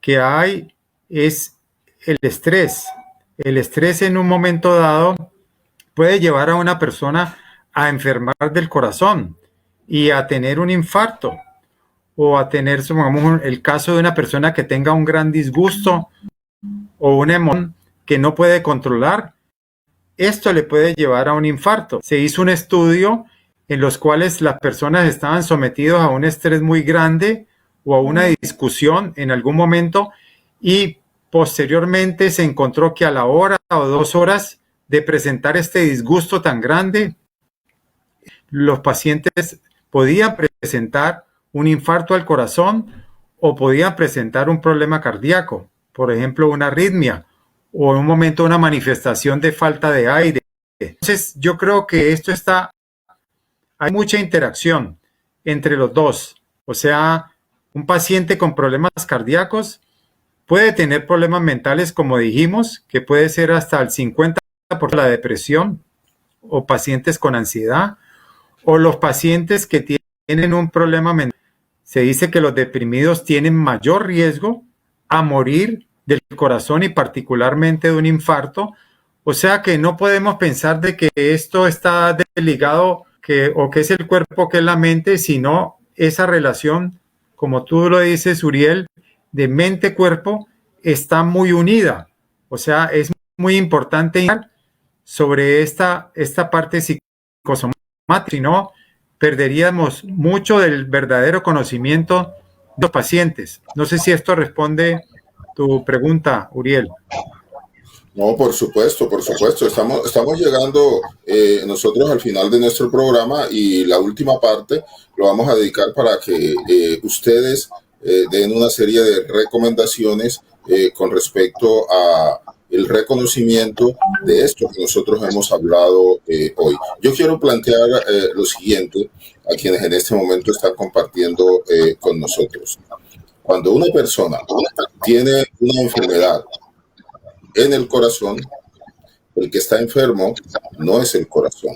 que hay es el estrés. El estrés en un momento dado puede llevar a una persona a enfermar del corazón y a tener un infarto, o a tener, supongamos, el caso de una persona que tenga un gran disgusto o una emoción que no puede controlar. Esto le puede llevar a un infarto. Se hizo un estudio en los cuales las personas estaban sometidas a un estrés muy grande o a una discusión en algún momento, y posteriormente se encontró que a la hora o 2 horas de presentar este disgusto tan grande, los pacientes podían presentar un infarto al corazón o podían presentar un problema cardíaco, por ejemplo, una arritmia o en un momento una manifestación de falta de aire. Entonces, yo creo que hay mucha interacción entre los dos. O sea, un paciente con problemas cardíacos puede tener problemas mentales, como dijimos, que puede ser hasta el 50% por la depresión, o pacientes con ansiedad, o los pacientes que tienen un problema mental. Se dice que los deprimidos tienen mayor riesgo a morir del corazón y particularmente de un infarto. O sea que no podemos pensar de que esto está desligado o que es el cuerpo, que es la mente, sino esa relación, como tú lo dices, Uriel, de mente-cuerpo está muy unida. O sea, es muy importante sobre esta parte psicosomática, si no, perderíamos mucho del verdadero conocimiento de los pacientes. No sé si esto responde tu pregunta, Uriel. No, por supuesto, por supuesto. Estamos llegando nosotros al final de nuestro programa, y la última parte lo vamos a dedicar para que ustedes den una serie de recomendaciones con respecto a el reconocimiento de esto que nosotros hemos hablado hoy. Yo quiero plantear lo siguiente a quienes en este momento están compartiendo con nosotros. Cuando una persona tiene una enfermedad en el corazón, el que está enfermo no es el corazón.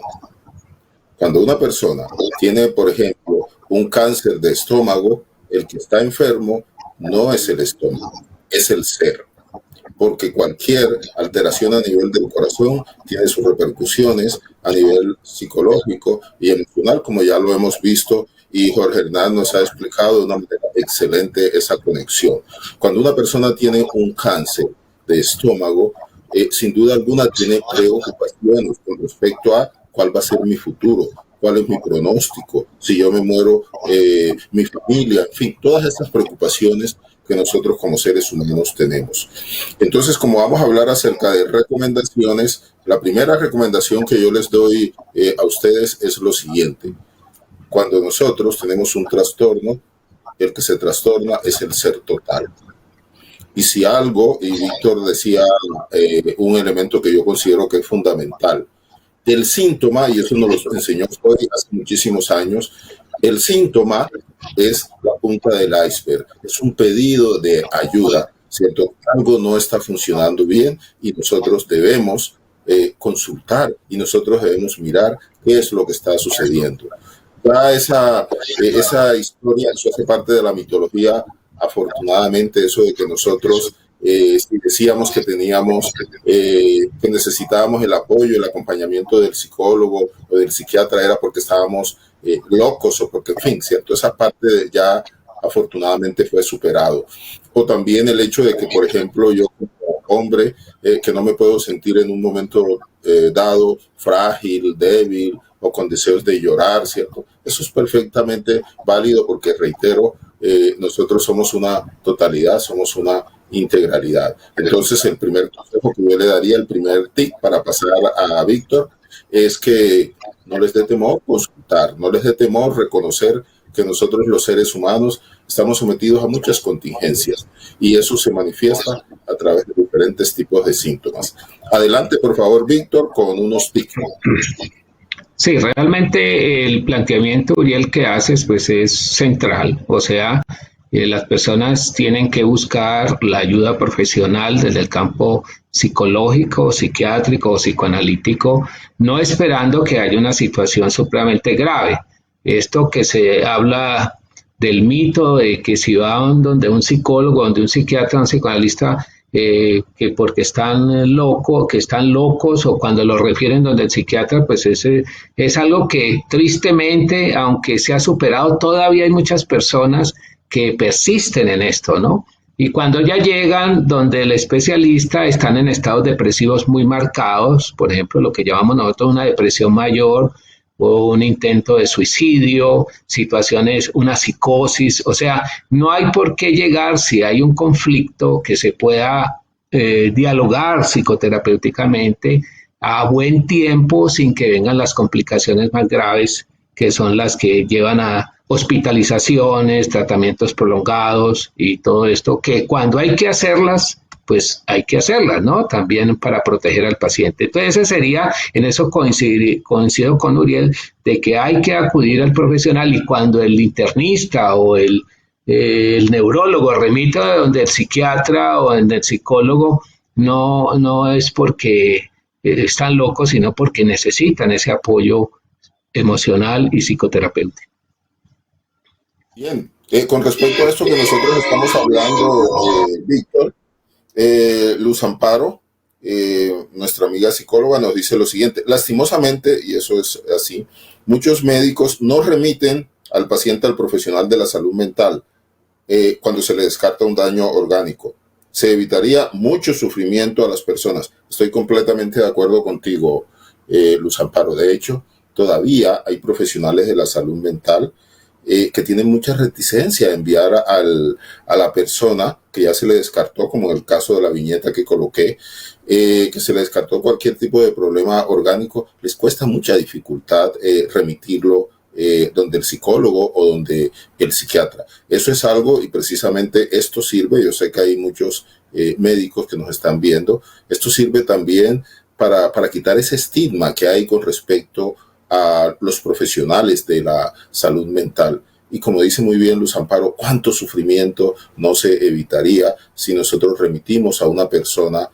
Cuando una persona tiene, por ejemplo, un cáncer de estómago, el que está enfermo no es el estómago, es el ser. Porque cualquier alteración a nivel del corazón tiene sus repercusiones a nivel psicológico y emocional, como ya lo hemos visto, y Jorge Hernán nos ha explicado de una manera excelente esa conexión. Cuando una persona tiene un cáncer de estómago, sin duda alguna tiene preocupaciones con respecto a cuál va a ser mi futuro, cuál es mi pronóstico, si yo me muero, mi familia, en fin, todas estas preocupaciones que nosotros como seres humanos tenemos. Entonces, como vamos a hablar acerca de recomendaciones, la primera recomendación que yo les doy a ustedes es lo siguiente. Cuando nosotros tenemos un trastorno, el que se trastorna es el ser total. Y si algo, y Víctor decía un elemento que yo considero que es fundamental, el síntoma, y eso nos lo enseñó Freud hace muchísimos años, el síntoma es la punta del iceberg, es un pedido de ayuda, ¿cierto? Algo no está funcionando bien y nosotros debemos consultar y nosotros debemos mirar qué es lo que está sucediendo. Ya esa historia, eso hace parte de la mitología, afortunadamente, eso de que nosotros si decíamos que teníamos, que necesitábamos el apoyo, el acompañamiento del psicólogo o del psiquiatra, era porque estábamos locos o porque, en fin, ¿cierto? Esa parte ya afortunadamente fue superado. O también el hecho de que, por ejemplo, yo como hombre, que no me puedo sentir en un momento dado frágil, débil o con deseos de llorar, ¿cierto? Eso es perfectamente válido porque, reitero, nosotros somos una totalidad, somos una integralidad. Entonces, el primer consejo que yo le daría, el primer tip para pasar a Víctor, es que no les dé temor consultar, no les dé temor reconocer que nosotros los seres humanos estamos sometidos a muchas contingencias y eso se manifiesta a través de diferentes tipos de síntomas. Adelante, por favor, Víctor, con unos tips. Sí, realmente el planteamiento, Uriel, que haces pues es central, o sea, las personas tienen que buscar la ayuda profesional desde el campo psicológico, psiquiátrico o psicoanalítico, no esperando que haya una situación supremamente grave. Esto que se habla del mito de que si van donde un psicólogo, donde un psiquiatra, un psicoanalista, que porque están locos, o cuando los refieren donde el psiquiatra, pues es algo que tristemente, aunque se ha superado, todavía hay muchas personas que persisten en esto, ¿no? Y cuando ya llegan donde el especialista, están en estados depresivos muy marcados, por ejemplo, lo que llamamos nosotros una depresión mayor, o un intento de suicidio, situaciones, una psicosis, o sea, no hay por qué llegar si hay un conflicto que se pueda dialogar psicoterapéuticamente a buen tiempo sin que vengan las complicaciones más graves que son las que llevan a hospitalizaciones, tratamientos prolongados y todo esto, que cuando hay que hacerlas, pues hay que hacerlas, ¿no? También para proteger al paciente. Entonces, ese sería, en eso coincido con Uriel, de que hay que acudir al profesional y cuando el internista o el neurólogo remita donde el psiquiatra o donde el psicólogo, no es porque están locos, sino porque necesitan ese apoyo emocional y psicoterapéutico. Bien, con respecto a esto que nosotros estamos hablando, Víctor, Luz Amparo, nuestra amiga psicóloga, nos dice lo siguiente: lastimosamente, y eso es así, muchos médicos no remiten al paciente al profesional de la salud mental cuando se le descarta un daño orgánico. Se evitaría mucho sufrimiento a las personas. Estoy completamente de acuerdo contigo, Luz Amparo. De hecho, todavía hay profesionales de la salud mental que tienen mucha reticencia a enviar a la persona que ya se le descartó, como en el caso de la viñeta que coloqué, que se le descartó cualquier tipo de problema orgánico. Les cuesta mucha dificultad remitirlo donde el psicólogo o donde el psiquiatra. Eso es algo, y precisamente esto sirve, yo sé que hay muchos médicos que nos están viendo, esto sirve también para quitar ese estigma que hay con respecto a los profesionales de la salud mental. Y como dice muy bien Luz Amparo, ¿cuánto sufrimiento no se evitaría si nosotros remitimos a una persona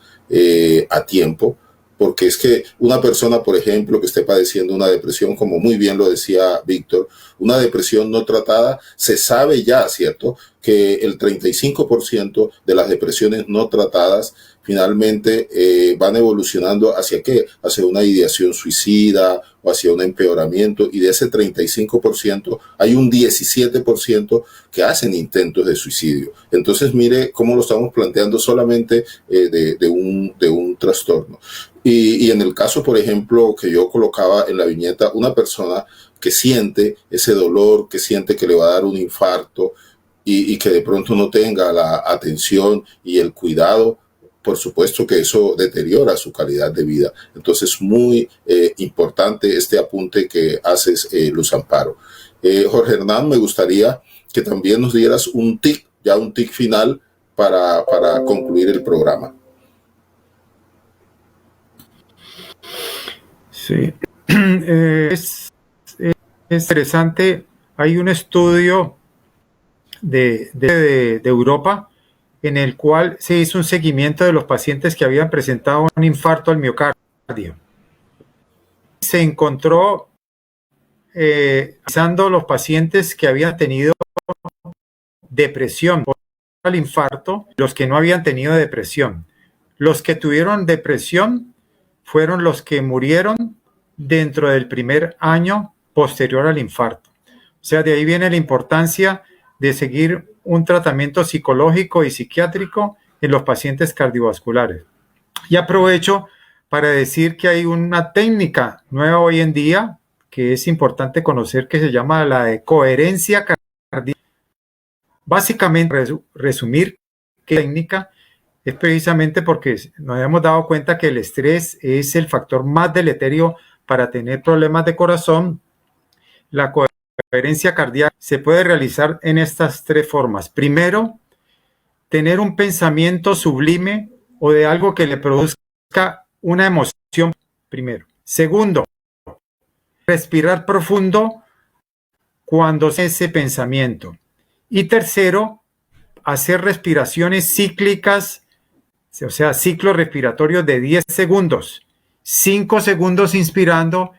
a tiempo? Porque es que una persona, por ejemplo, que esté padeciendo una depresión, como muy bien lo decía Víctor, una depresión no tratada, se sabe ya, ¿cierto?, que el 35% de las depresiones no tratadas finalmente van evolucionando ¿hacia qué? Hacia una ideación suicida o hacia un empeoramiento, y de ese 35% hay un 17% que hacen intentos de suicidio. Entonces mire cómo lo estamos planteando solamente de un trastorno. Y en el caso, por ejemplo, que yo colocaba en la viñeta, una persona que siente ese dolor, que siente que le va a dar un infarto y que de pronto no tenga la atención y el cuidado, por supuesto que eso deteriora su calidad de vida. Entonces, muy importante este apunte que haces, Luz Amparo. Jorge Hernán, me gustaría que también nos dieras un tic final para concluir el programa. Sí, es interesante. Hay un estudio de Europa en el cual se hizo un seguimiento de los pacientes que habían presentado un infarto al miocardio. Se encontró analizando los pacientes que habían tenido depresión por el infarto, los que no habían tenido depresión. Los que tuvieron depresión fueron los que murieron dentro del primer año posterior al infarto. O sea, de ahí viene la importancia de seguir un tratamiento psicológico y psiquiátrico en los pacientes cardiovasculares. Y aprovecho para decir que hay una técnica nueva hoy en día que es importante conocer, que se llama la de coherencia cardíaca. Básicamente, resumir qué técnica es precisamente porque nos hemos dado cuenta que el estrés es el factor más deleterio para tener problemas de corazón. La coherencia cardíaca se puede realizar en estas tres formas. Primero, tener un pensamiento sublime o de algo que le produzca una emoción primero. Segundo, respirar profundo cuando hace ese pensamiento. Y tercero, hacer respiraciones cíclicas, o sea, ciclos respiratorios de 10 segundos. 5 segundos inspirando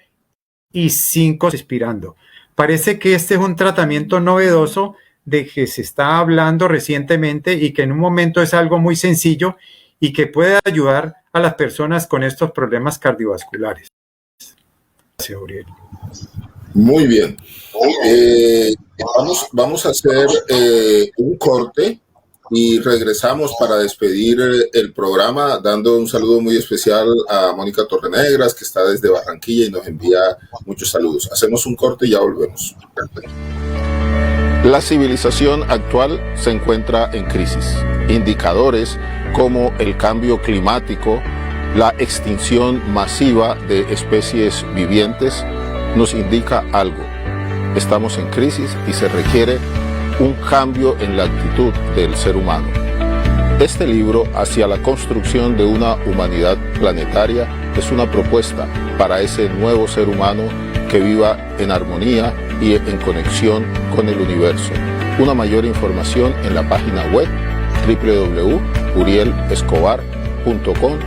y 5 expirando. Parece que este es un tratamiento novedoso de que se está hablando recientemente y que en un momento es algo muy sencillo y que puede ayudar a las personas con estos problemas cardiovasculares. Gracias, Uriel. Muy bien. Vamos a hacer un corte y regresamos para despedir el programa, dando un saludo muy especial a Mónica Torrenegras, que está desde Barranquilla y nos envía muchos saludos. Hacemos un corte y ya volvemos. La civilización actual se encuentra en crisis. Indicadores como el cambio climático, la extinción masiva de especies vivientes nos indica algo. Estamos en crisis y se requiere un cambio en la actitud del ser humano. Este libro, Hacia la construcción de una humanidad planetaria, es una propuesta para ese nuevo ser humano que viva en armonía y en conexión con el universo. Una mayor información en la página web www.urielescobar.com.co.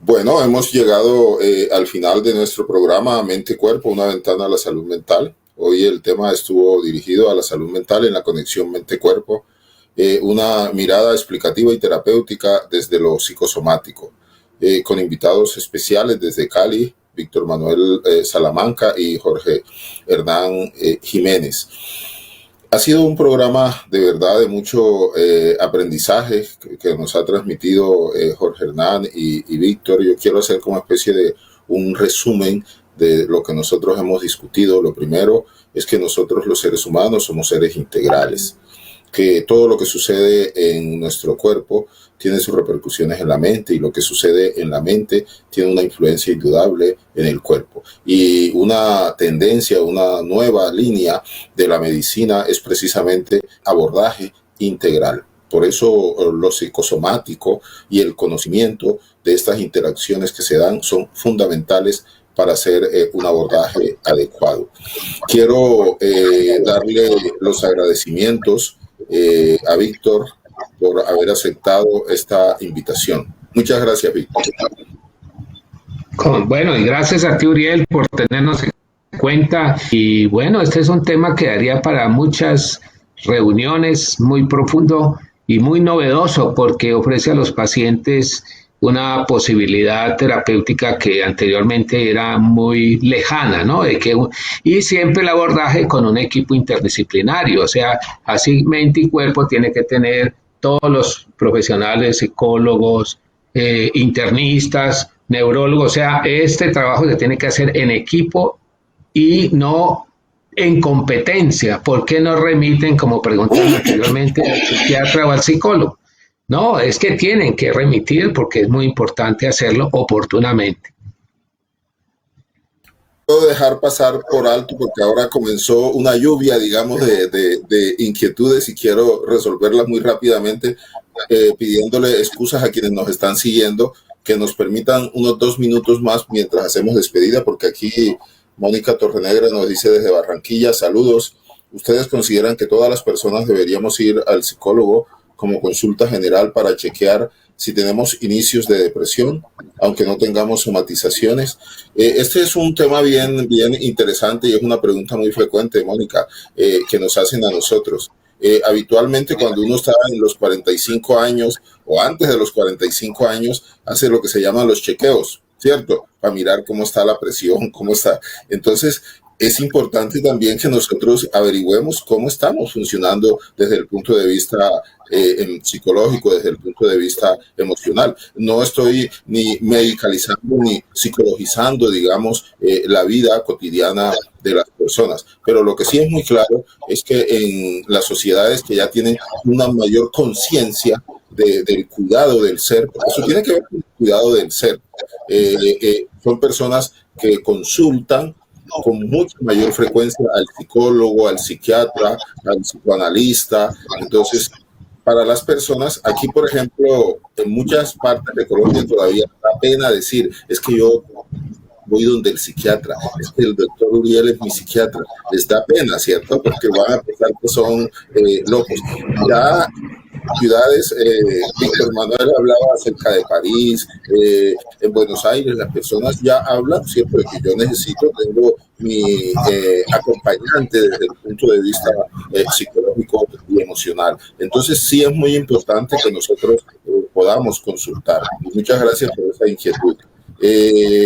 Bueno, hemos llegado al final de nuestro programa Mente y Cuerpo, una ventana a la salud mental. Hoy el tema estuvo dirigido a la salud mental en la conexión mente-cuerpo, una mirada explicativa y terapéutica desde lo psicosomático, con invitados especiales desde Cali, Víctor Manuel Salamanca y Jorge Hernán Jiménez. Ha sido un programa de verdad de mucho aprendizaje que nos ha transmitido Jorge Hernán y Víctor. Yo quiero hacer como especie de un resumen de lo que nosotros hemos discutido. Lo primero es que nosotros los seres humanos somos seres integrales, que todo lo que sucede en nuestro cuerpo tiene sus repercusiones en la mente y lo que sucede en la mente tiene una influencia indudable en el cuerpo. Y una tendencia, una nueva línea de la medicina es precisamente abordaje integral. Por eso lo psicosomático y el conocimiento de estas interacciones que se dan son fundamentales para hacer un abordaje adecuado. Quiero darle los agradecimientos a Víctor por haber aceptado esta invitación. Muchas gracias, Víctor. Bueno, y gracias a ti, Uriel, por tenernos en cuenta. Y bueno, este es un tema que daría para muchas reuniones, muy profundo y muy novedoso, porque ofrece a los pacientes una posibilidad terapéutica que anteriormente era muy lejana, ¿no? Y siempre el abordaje con un equipo interdisciplinario, o sea, así mente y cuerpo tiene que tener todos los profesionales, psicólogos, internistas, neurólogos, o sea, este trabajo se tiene que hacer en equipo y no en competencia. ¿Por qué no remiten, como preguntaron anteriormente, al psiquiatra o al psicólogo? No, es que tienen que remitir porque es muy importante hacerlo oportunamente. Puedo dejar pasar por alto porque ahora comenzó una lluvia, digamos, de inquietudes y quiero resolverlas muy rápidamente, pidiéndole excusas a quienes nos están siguiendo, que nos permitan unos 2 minutos más mientras hacemos despedida, porque aquí Mónica Torrenegras nos dice desde Barranquilla: saludos. ¿Ustedes consideran que todas las personas deberíamos ir al psicólogo como consulta general para chequear si tenemos inicios de depresión, aunque no tengamos somatizaciones? Este es un tema bien interesante y es una pregunta muy frecuente, Mónica, que nos hacen a nosotros. Habitualmente cuando uno está en los 45 años o antes de los 45 años, hace lo que se llaman los chequeos, ¿cierto? Para mirar cómo está la presión, cómo está. Entonces, es importante también que nosotros averigüemos cómo estamos funcionando desde el punto de vista psicológico, desde el punto de vista emocional. No estoy ni medicalizando ni psicologizando, digamos, la vida cotidiana de las personas. Pero lo que sí es muy claro es que en las sociedades que ya tienen una mayor conciencia del cuidado del ser, eso tiene que ver con el cuidado del ser, son personas que consultan con mucha mayor frecuencia al psicólogo, al psiquiatra, al psicoanalista. Entonces, para las personas, aquí por ejemplo, en muchas partes de Colombia todavía da pena decir, es que yo voy donde el psiquiatra, es que el doctor Uriel es mi psiquiatra. Les da pena, ¿cierto? Porque van a pensar que son locos. Ya ciudades, Víctor Manuel hablaba acerca de París, en Buenos Aires las personas ya hablan, ¿cierto?, de que yo tengo mi acompañante desde el punto de vista psicológico y emocional. Entonces sí es muy importante que nosotros podamos consultar. Y muchas gracias por esa inquietud.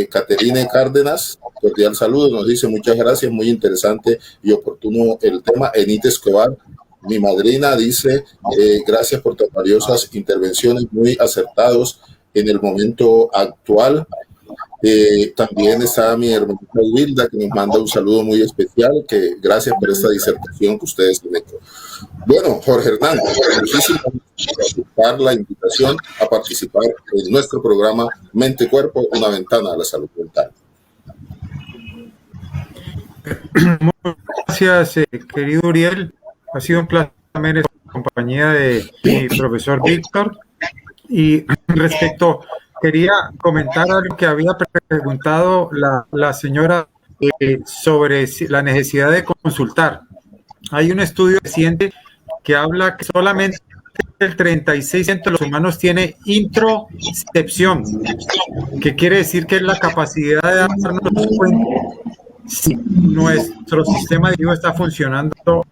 Caterine Cárdenas, cordial saludo, nos dice muchas gracias, muy interesante y oportuno el tema. Enita Escobar, mi madrina, dice gracias por tan valiosas intervenciones, muy acertados en el momento actual. También está mi hermanita Wilda, que nos manda un saludo muy especial, que gracias por esta disertación que ustedes tienen. Bueno, Jorge Hernán, muchísimas gracias por aceptar la invitación a participar en nuestro programa Mente Cuerpo, una ventana a la salud mental. Muchas gracias, querido Uriel. Ha sido un placer en compañía de mi profesor Víctor. Y respecto, quería comentar algo que había preguntado la señora sobre la necesidad de consultar. Hay un estudio reciente que habla que solamente el 36% de los humanos tiene introcepción, que quiere decir que es la capacidad de darnos cuenta si nuestro sistema digestivo está funcionando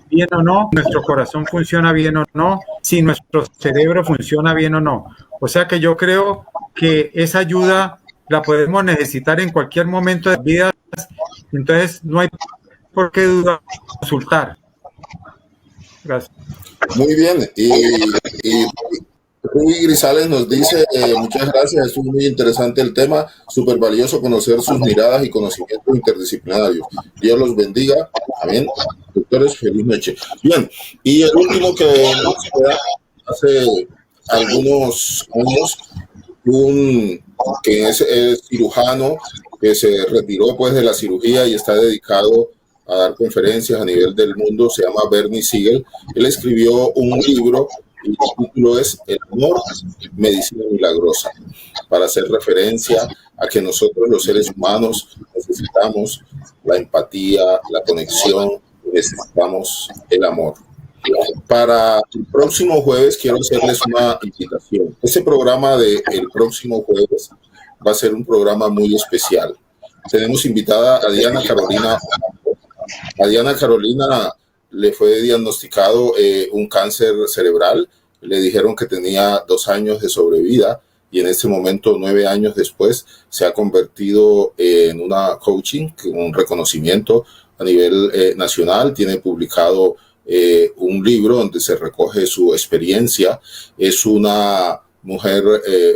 bien o no, nuestro corazón funciona bien o no, si nuestro cerebro funciona bien o no. O sea que yo creo que esa ayuda la podemos necesitar en cualquier momento de vida, entonces no hay por qué dudar, consultar. Gracias. Muy bien, y Ruby Grisales nos dice muchas gracias, estuvo muy interesante el tema, súper valioso conocer sus miradas y conocimientos interdisciplinarios. Dios los bendiga, amén. Doctores, feliz noche. Bien, y el último que nos queda, hace algunos años, que es cirujano, que se retiró pues de la cirugía y está dedicado a dar conferencias a nivel del mundo, se llama Bernie Siegel. Él escribió un libro y el título es El amor, medicina milagrosa, para hacer referencia a que nosotros los seres humanos necesitamos la empatía, la conexión, necesitamos el amor. Para el próximo jueves quiero hacerles una invitación. Este programa del próximo jueves va a ser un programa muy especial. Tenemos invitada a Diana Carolina. A Diana Carolina le fue diagnosticado un cáncer cerebral. Le dijeron que tenía 2 años de sobrevida y en este momento, 9 años después, se ha convertido en una coaching, un reconocimiento a nivel nacional. Tiene publicado un libro donde se recoge su experiencia. Es una mujer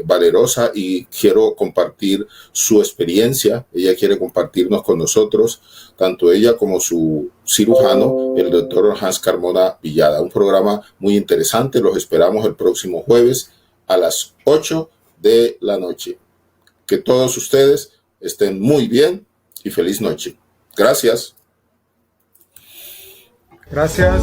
valerosa y quiero compartir su experiencia. Ella quiere compartirnos con nosotros, tanto ella como su cirujano, el doctor Hans Carmona Villada. Un programa muy interesante. Los esperamos el próximo jueves a las 8 de la noche. Que todos ustedes estén muy bien y feliz noche. Gracias. Gracias.